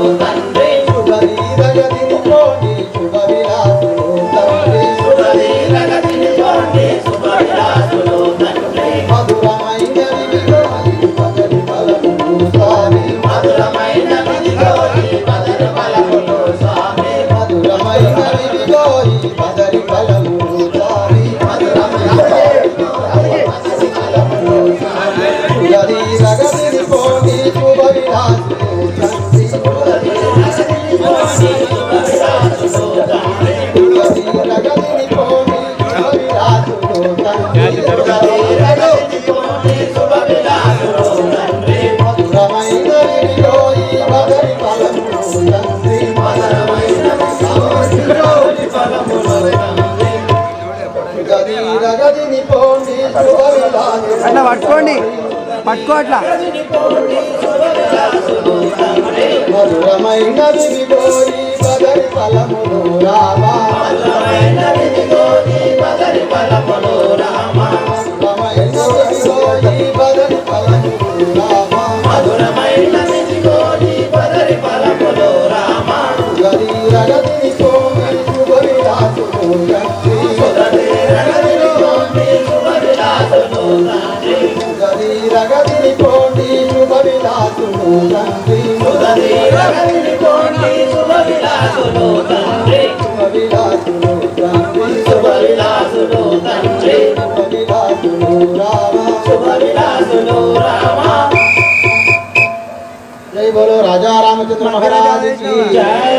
పట్టుకోండి పట్టుకో అట్లా మధురమైనది విగోరి బదరి ఫలములు రామ మధురమైనది విగోరి బదరి ఫలములు రామ మధురమైనది విగోరి బదరి ఫలములు రామ మధురమైనది విగోరి బదరి ఫలములు రామ గరి రగతి కోమి సుబరి రాసును గంటి సుదరి రగతి కోమి సుబరి రాసును గంటి సుదరి రగతి కోమి సుబరి రాసును గంటి సుదరి రగతి కోమి సుబరి రాసును గంటి సుబరి రాసును గంటి సుబరి రాసును గంటి సుబరి రాసును రామ సుబరి రాసును రామ జై బోలో రాజా రామచంద్ర महाराज की जय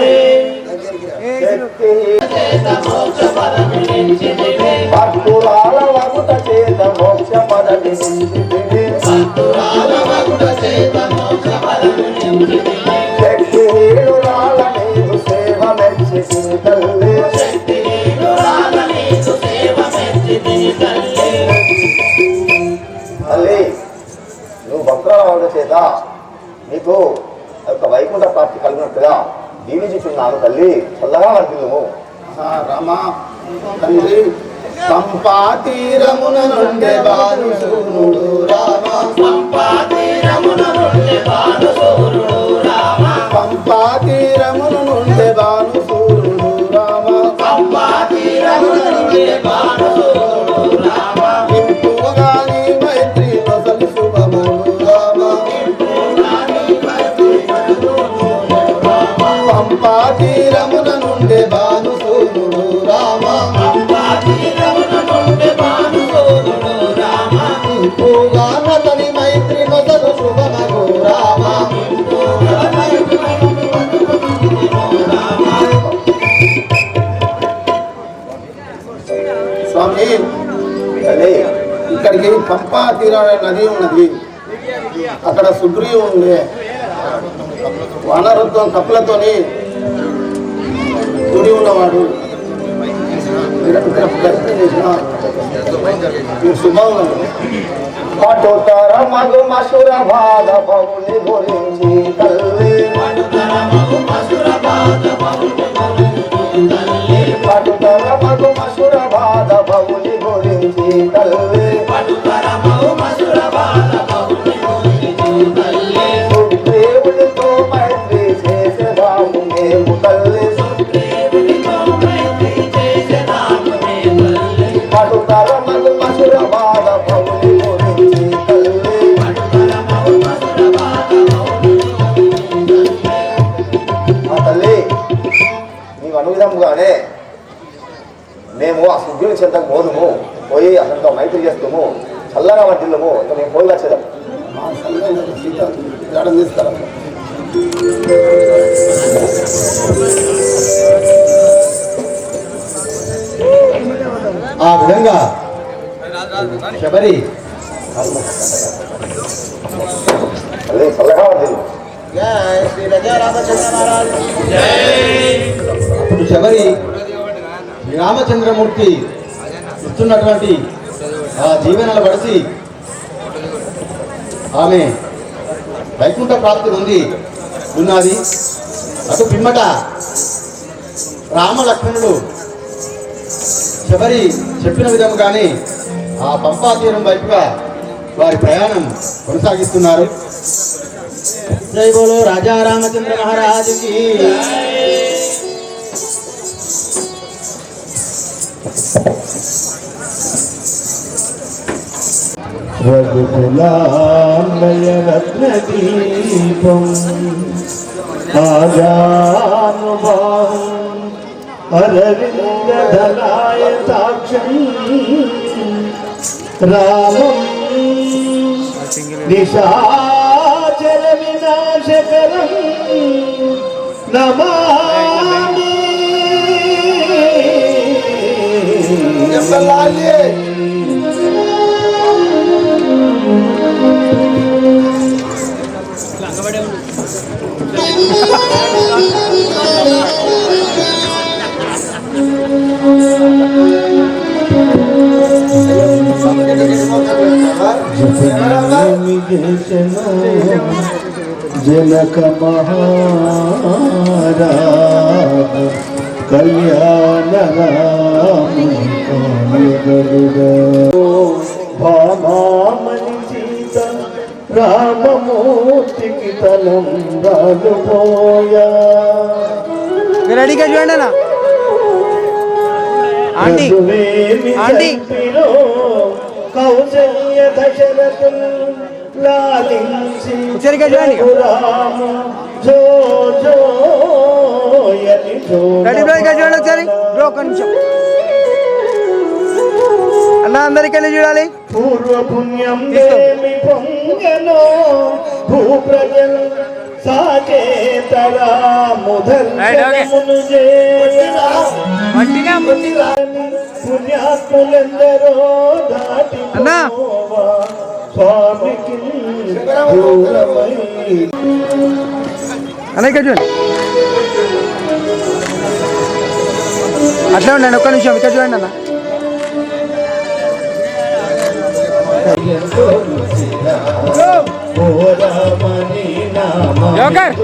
భక్తురాల వగుట చేత మోక్ష పదవి నిందితివి. శక్తిహీనురాల నీవు సేవ మెచ్చితివి తల్లి. తల్లి నువ్వు భక్తురాల వగుట చేత నీకు యొక్క వైకుంఠ ప్రాప్తి కలిగినట్టుగా దీవించుచున్నాను తల్లి, చల్లగా వర్తిల్లుము. రామ తండ్రి సంపాతీరమున నుండి బాలుసూనుడు రామ సంపాతీరమున నుండి బాలుసూనుడు రామ సంపాతీరమున నుండి బాలుసూనుడు రామ సంపాతీరమున నుండి బాలుసూనుడు రామ ఇంపుగాని మైత్రి నొసలు శుభములు రామ ఇంపుగాని మైత్రి నొసలు పంపాతీరమున నుండి బాలుసూనుడు రామ పంపాతీరమున నుండి బాలుసూనుడు రామ ఇంపుగాన తని మైత్రి నొసలు శుభమగు రామ స్వామి తల్లి ఇక్కడికి పంపా తీరా నది ఉన్నది, అక్కడ సుగ్రీవుండే వనరుత్వం కప్పులతోని కూడి ఉన్నవాడు. ఇక్కడ దర్శనం చేసిన మీకు శుభంగా పటుతర మగు మసుర బాధ పౌని గురించి తల్లి. పటుతర మగు మసుర బాధ పౌని గురించి తల్లి. సుగ్రీవుడితో మైత్రి చేసేదాము మేము తల్లి. పటుతర మగు మసుర బాధ పౌని గురించి తల్లి. ఆ తల్లి నీవు అనువిధముగానే మేము ఆ సుగ్రీవుని చెంతకు పోదుము, పోయి అతనితో మైత్రి చేస్తాము, చల్లగా వర్తిల్లుము. ఇంకా మేము పోయి వచ్చేదాం. తీసుకురా ఆ విధంగా శబరి తల్లి చల్లగా వర్తిల్లు. అప్పుడు శబరి శ్రీరామచంద్రమూర్తి ఇస్తున్నటువంటి ఆ జీవనాలు పడిచి ఆమె వైకుంఠ ప్రాప్తి ఉంది ఉన్నది. అటు పిమ్మట రామ లక్ష్మణుడు శబరి చెప్పిన విధముగానే ఆ పంపా తీరం వైపుగా వారి ప్రయాణం కొనసాగిస్తున్నారు. జై బోలో రాజా రామచంద్ర మహారాజుకి. రత్నదీపం ఆజానుభావం అరవిందధలాయతాక్షం రామం నిశాచర వినాశకరం నమామి. చేసెను జనక మహారాజ కళ్యాణ భామామణి సీత రామమూర్తికి తలంబ్రాలు పోయా రెడీగా చూడండి అన్న ఆంటీ ఆంటీ కౌసల్య దశరథులు లాలించి సరిగ్గా చూడండి జో జోయని రెడీ బ్రో ఇక చూడండి ఒకసారి బ్రో ఒక్క నిమిషం అన్న అందరికి వెళ్ళి చూడాలి పూర్వ పుణ్యం దేమి పొంగనో భూప్రజలు సాచేతరా ముదర్శనమును చేయరా పుణ్యాత్ములెందరో దాటి అన్నా స్వామికి అన్న ఇక్కడ చూడండి అట్లా ఉండండి ఒక్క నిమిషం ఇక్కడ చూడండి అన్న జోకర్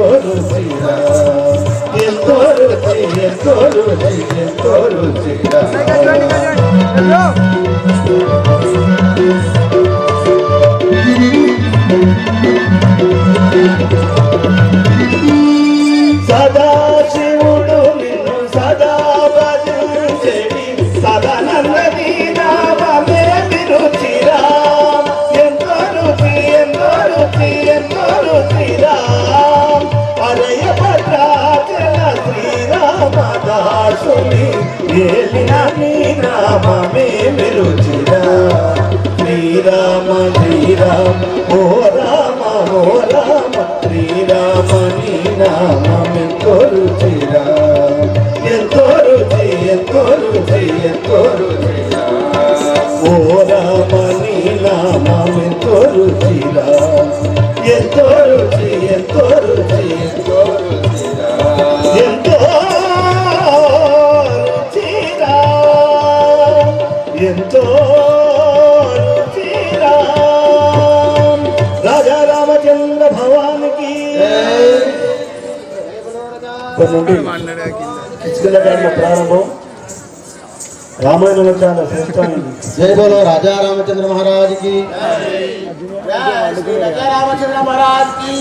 సదా శివుడు నిన్ను సదా భజించెడి సదానందీ నామమే విరుచిరా ఎంతో రుచి ఎంతో రుచి ఎంతో రుచిరా అరయ భద్రాచల శ్రీరామదాసుని ఏలిన నీ నామమే విరుచిరా శ్రీరామ శ్రీరామ ఓ రామ ఓ రామ శ్రీరామ నీ నామెంతో రుచిరా ఎంతో రుచి ఎంతో రుచి ఎంతో రుచిరా ఓ రామ నీ నామెంతో రుచిరా ఎంతో రుచి ఎంతో రుచి ఎంతో రుచిరా ఎంతో రుచిరా ఎంతో రుచిరా రాజా రామచంద్ర భవానికి కిష్కింధకాండ ప్రారంభం రామాయణంలో చాలా శ్రేష్టమైనది. జై బోలో రాజా రామచంద్ర మహారాజ్ కి రామచంద్ర మహారాజ్ కి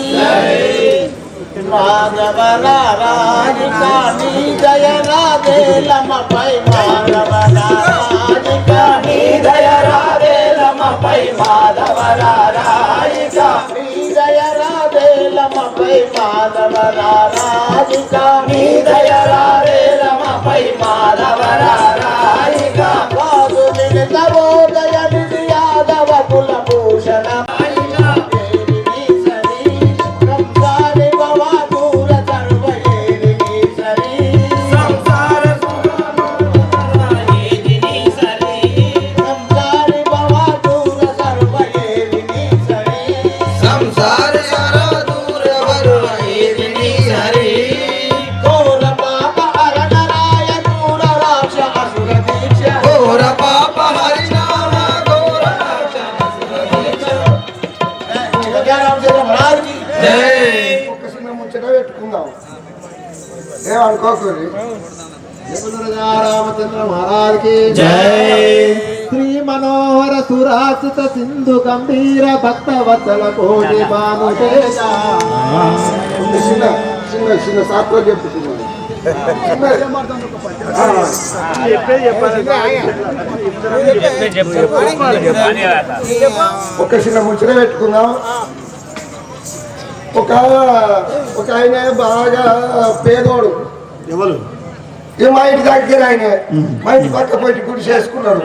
మాధవ రాధికా నీ జయ రాధే లమపై మాధవ రాధికా నీ జయ రాధే లమపై మాధవ రాధికా నీ జయ రాధే లమపై మాధవ రాధికా నీ జయ రాధే లమపై మాధవ రాధికా వాదు మిగతవో దయ నిధి యాదవ కులభూషణ ఒక చిన్న ముచ్చట పెట్టుకుందాం ఏమనుకోకూరి రాజా రామచంద్ర మహారాజ్ కి శ్రీ మనోహర సురాచిత సింధు గంభీర భక్త వత్సల కోటి భాను చిన్న చిన్న చిన్న సాత్వ చెప్పుతున్నాను ఒక చిన్న ముచ్చట పెట్టుకుందాం. ఒక ఆయన బాగా పేదోడు ఎవరు ఇక మా ఇంటి దగ్గర ఆయన మా ఇంటి పక్క పోయి గుడి చేసుకున్నాడు.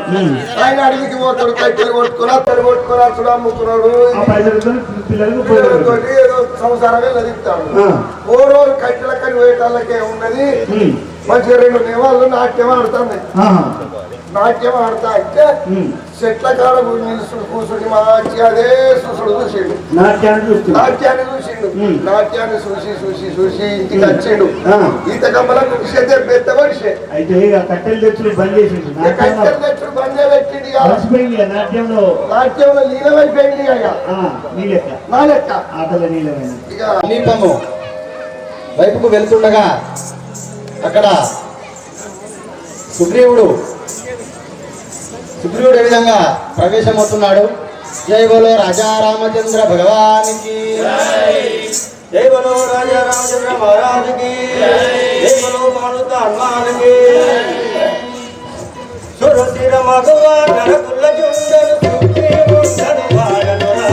ఆయన అడవికి పోతాడు, కట్టెలు కొట్టుకుని అత్తలు కొట్టుకుని అతడు అమ్ముకున్నాడు. పిల్లలతోటి ఏదో సంసారమే నదిస్తాడు. ఓ రోజు కట్టెల కని పోయేటాళ్ళకే ఉన్నది. మంచిగా 2 నివాళ్ళు నాట్యం ఆడుతున్నాయి. నాట్యం ఆడతా అంటే చెట్ల కాడ నిలుసుడు కూర్చుని మంచిగా అదే చూసుడు చూసిండు. నాట్యాన్ని చూసిండు. నాట్యాన్ని చూసి చూసి చూసి ఇంటికి వచ్చిండు. ఈత కమ్మలకు పెద్ద మనిషి అయితే కట్టెలు తెచ్చుడు బంద్ చేసిండు. కట్టెలు తెచ్చుడు బంద్ పెట్టిండు. అలసిపోయింది నాట్యంలో నాట్యంలో లీలమైపోయింది అయ్యా నీ లెక్క నా లెక్క ఆటల నీలమైన ఇక సమీపము వైపుకు వెళ్తుండగా అక్కడ సుగ్రీవుడు ఏ విధంగా ప్రవేశమవుతున్నాడు. జై బోలో రాజా రామచంద్ర భగవానికి, జై బలో రాజా రామచంద్ర మహారాజుకి, జై బలో మానుత హనుమానికి. సురసిర మగవ నరకుల జుండను సుగ్రీవుండను వాడనురా.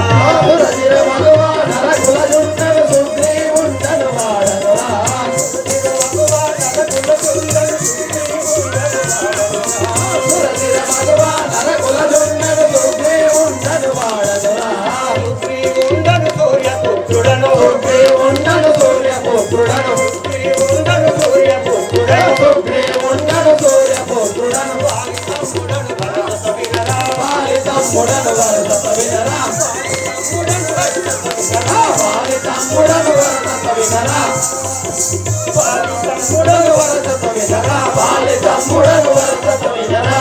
సురసిర మగవ నరకుల జుండను సుగ్రీవుండను వాడనురా. సురసిర మగవ నరకుల జుండను సుగ్రీవుండను వాడనురా. సురసిర మగవ నరకుల జుండను సుగ్రీవుండను వాడనురా. సుగ్రీవుండను సూర్యపుత్రుడను, సుగ్రీవుండను సూర్యపుత్రుడను, సుగ్రీవుండను సూర్యపుత్రుడను, సుగ్రీవుండను సూర్యపుత్రుడను. బాలితమ్ముడను వరస వినరా, బాలితమ్ముడను వరస వినరా, బాలితమ్ముడను వరస వినరా, బాలితమ్ముడను వరస వినరా, బాలితమ్ముడను వరస వినరా.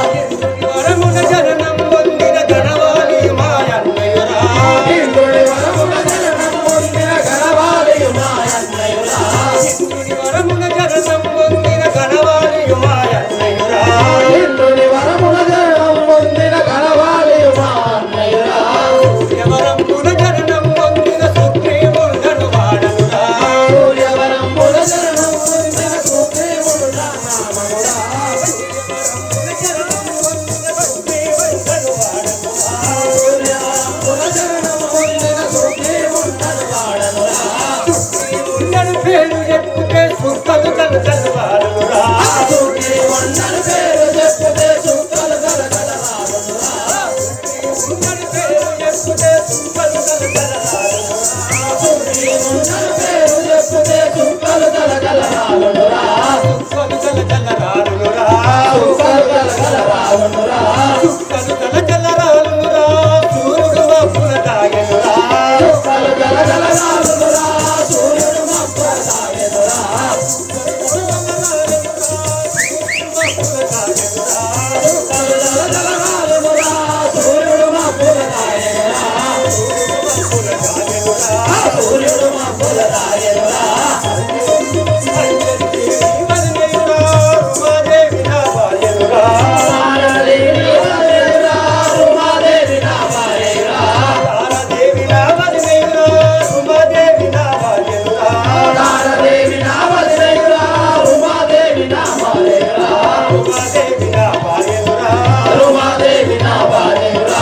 వరమున జననం పొందిన గణవాలి మాయన్నయురా, ఇంద్రుడి వరమున జననం పొందిన గణవాలి మాయన్నయురా, ఇంద్రుడి వరమున జననం పొందిన గణవాలి మాయన్నయురా, ఇంద్రుడి వరమున జననం పొందిన గణవాలి మాయన్నయురా. సూర్యవరమున జననం పొందిన సుగ్రీవుండను వాడనురా, సూర్యవరమున జననం పొందిన సుగ్రీవుడు నామమురా, సూర్యవరమున జననం పొందిన సుగ్రీవుండను వాడనురా, సూర్యవరమున జననం పొందిన సుగ్రీవుండను వాడనురా. సుగ్రీవుండను పేరు చెప్పుతే సుక్కలు కలకలు వాడనురా, సుగ్రీవుండను పేరు చెప్పుతే సుక్కలు కలకలు వాడనురా, సుగ్రీవుండను పేరు చెప్పుతే సుక్కలు కలకలు వాడనురా, సుగ్రీవుండను పేరు చెప్పుతే సుక్కలు కలకలు వాడనురా, సుక్కలు కలకలు వాడనురా, సుక్కలు కలకలు వాడనురా, సుక్కలు కలకలు వాడనురా. సూర్యుడు మబ్బుల తాగెనురా, సుక్కలు కలకలు వాడనురా, సూర్యుడు మబ్బుల తాగెనురా, సుక్కలు కలకలు వాడనురా, సుక్కలు కలకలు వాడనురా, సూర్యుడు మబ్బుల తాగెనురా, సూర్యుడు మబ్బుల తాగెనురా. ఉమాదేవి నా భార్యనురా, ఉమాదేవి నా భార్యనురా, తారాదేవి నా వదినయురా, ఉమాదేవి నా భార్యనురా, తారాదేవి నా వదినయురా, ఉమాదేవి నా భార్యనురా, ఉమాదేవి నా భార్యనురా, ఉమాదేవి నా భార్యనురా,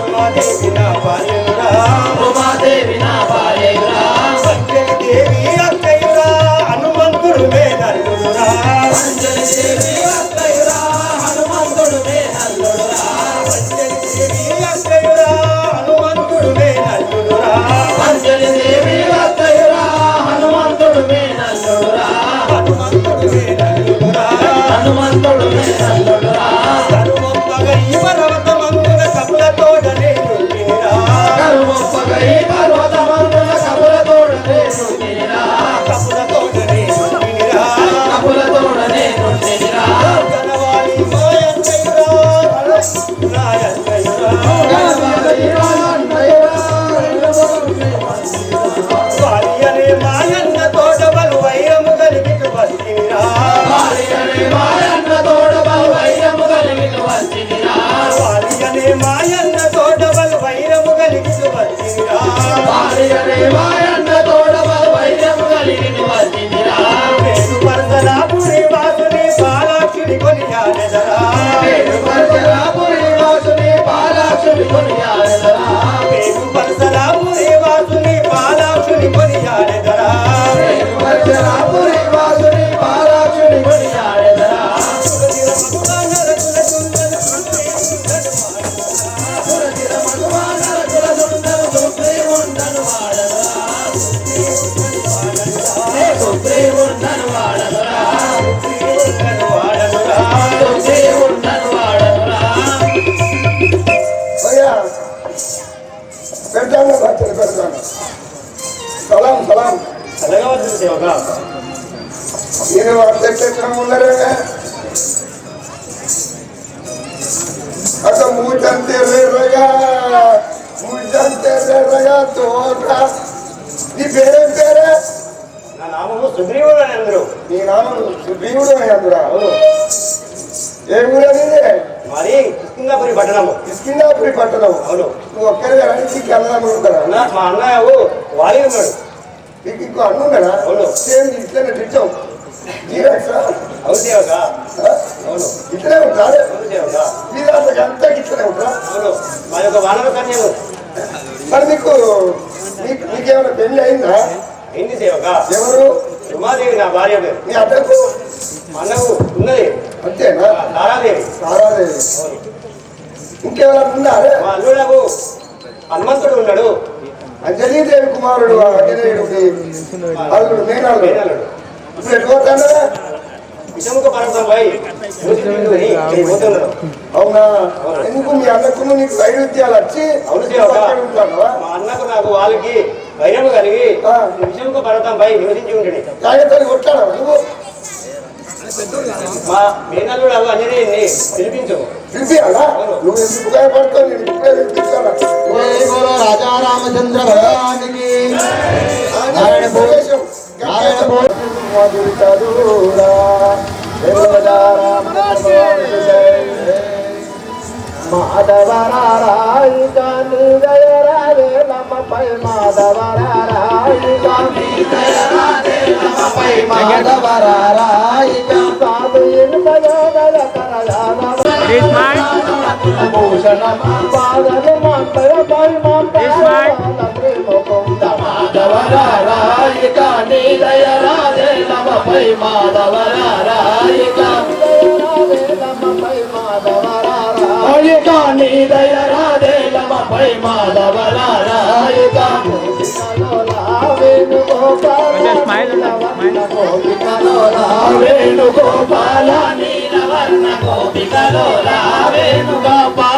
ఉమాదేవి నా భార్యనురా, ఉమాదేవి నా భార్యనురా. అంజలి దేవి అక్కయురా, హనుమంతుడు మేనల్లుడురా, అంజలి దేవి అక్కయురా, హనుమంతుడు మేనల్లుడురా, అంజలి దేవి అక్కయురా, హనుమంతుడు మేనల్లుడురా, అంజలి దేవి అక్కయురా, హనుమంతుడు మేనల్లుడురా, హనుమంతుడు మేనల్లుడురా, హనుమంతుడు మేనల్లుడురా. కరుమొప్పగా ఈ పర్వతమందున కపులతోడనే నుండిరా, కరుమొప్పగా ఈ పర్వతమందున కపులతోడనే నుండిరా, కపులతోడనే నుండిరా, కపులతోడనే నుండిరా. గణవాలి మాయన్నయురా, రాయన్నయురా, గణవాలి రాయన్నయురా, వారియనే మాయన్న తోట బలు వైరము కలిగిటు వస్తిరా, వారియనే మాయన్న తోట బలు వైరము కలిగిటు వస్తిరా, వారియనే మాయన్న తోట బలు వైరము కలిగిటు వస్తిరా, వారియనే మాయన్న తోట బలు వైరము కలిగిటు వస్తిరా. పేరు పరసలాపురి వాసుని పాలాక్షుడి కొనియాడెదరా, పేరు పరసలాపురి వాసుని పాలాక్షుడి కొనియాడెదరా, పేరు పరసలాపురి వాసుని పాలాక్షుడి కొనియాడెదరా, పేరు పరసలాపురి వాసుని పాలాక్షుడి కొనియాడెదరా. సురసిర మగువ నరకుల జుండను సుగ్రీవుండను వాడనురా, సురసిర మగువ నరకుల జుండను సుగ్రీవుండను వాడనురా, సుగ్రీవుండను వాడనురా, సుగ్రీవుండను వాడనురా, సుగ్రీవుండను వాడనురా. అయ్యా పెడతాను భక్తులు పెడతాను. సలాం సలాం. చల్లగా వచ్చింది సేవక. మీరు అధ్యక్షం ఉన్నారే అక్కడ ముజంతెర్రగా తోట. నీ పేరేం పేరే? నా నామము సుగ్రీవుడు అని అందరూ. నీ నామం సుగ్రీవుడు అని అందురా? ఏ ఊరు అనేది? మరి కిష్కిందాపురి పట్టణము. కిష్కిందాపురి పట్టణం. అవును. నువ్వు ఒక్కరిగా నీకు అన్నదమ్ములు ఉంటారా? మా అన్నయ్య వాలి ఉన్నాడు. నీకు ఇంకో అన్ను ఉన్నాడా? అవును. సేమ్ ఇట్లనే డిట్టం. జీరాక్సా? అవును దేవక. అవును. ఇట్లనే ఉంటారా? అవును దేవక. జీరాక్సకి అంతా ఇట్లనే ఉంటారా? అవును. మా యొక్క వానర కన్యము. మరి నీకేమైనా పెళ్లి అయిందా? ఏంటి దేవక? ఎవరు? ఉమాదేవి నా భార్య పేరు. నీ అద్దకు? మా అన్నకు ఉన్నది. అంతేనా? తారాదేవి. తారాదేవి. ఇంకేమైనా ఉందా? మా అల్లుడకు హనుమంతుడు ఉన్నాడు. అంజలీదేవి కుమారుడు ఆంజనేయుడు అల్లుడు మేనల్లుడు. మేనల్లుడు. ఇప్పుడు ఎటు పోతాడా? విషముఖ పర్వతంపై పోతున్నాడు. అవునా? ఎందుకు మీ అన్నకు నీకు వైరుధ్యాలు వచ్చి అవును దేవక. ఉంటావా? మా అన్నకు నాకు వాళ్ళకి వైరము కలిగి విషముఖ పర్వతంపై నివసించి ఉంటాడు. జాగ్రత్తగా కొట్టాడా నువ్వు? మా మేనల్లుడు అంజనేయుని పిలిపించు. పిలిపియాలా? నువ్వు ఎందుకు భయపడుతావు? నేను ఇప్పుడే పిలిపిస్తాను. జై గురు రాజా రామచంద్ర భగవానికి నారాయణ ప్రవేశం. నారాయణ భోజ మాధవరాయి కాని దయరాదే నమ్మపై మాధవరాయి కాని దయరాదే నమ్మపై మాధవరాయి కాదు ఎనుమయోదయ కరయాన భూషణం పాదలు మంతరపై మాధవరాయి కాని దయరాదే నమ్మపై మాధవరాయి కాని దయరాదే నమ్మపై మాధవరాయి కాని దయరాదే నమ్మపై మాధవరాయి కాని వేణుగోపాల నీలవర్ణ గోపికలోలా వేణుగోపాల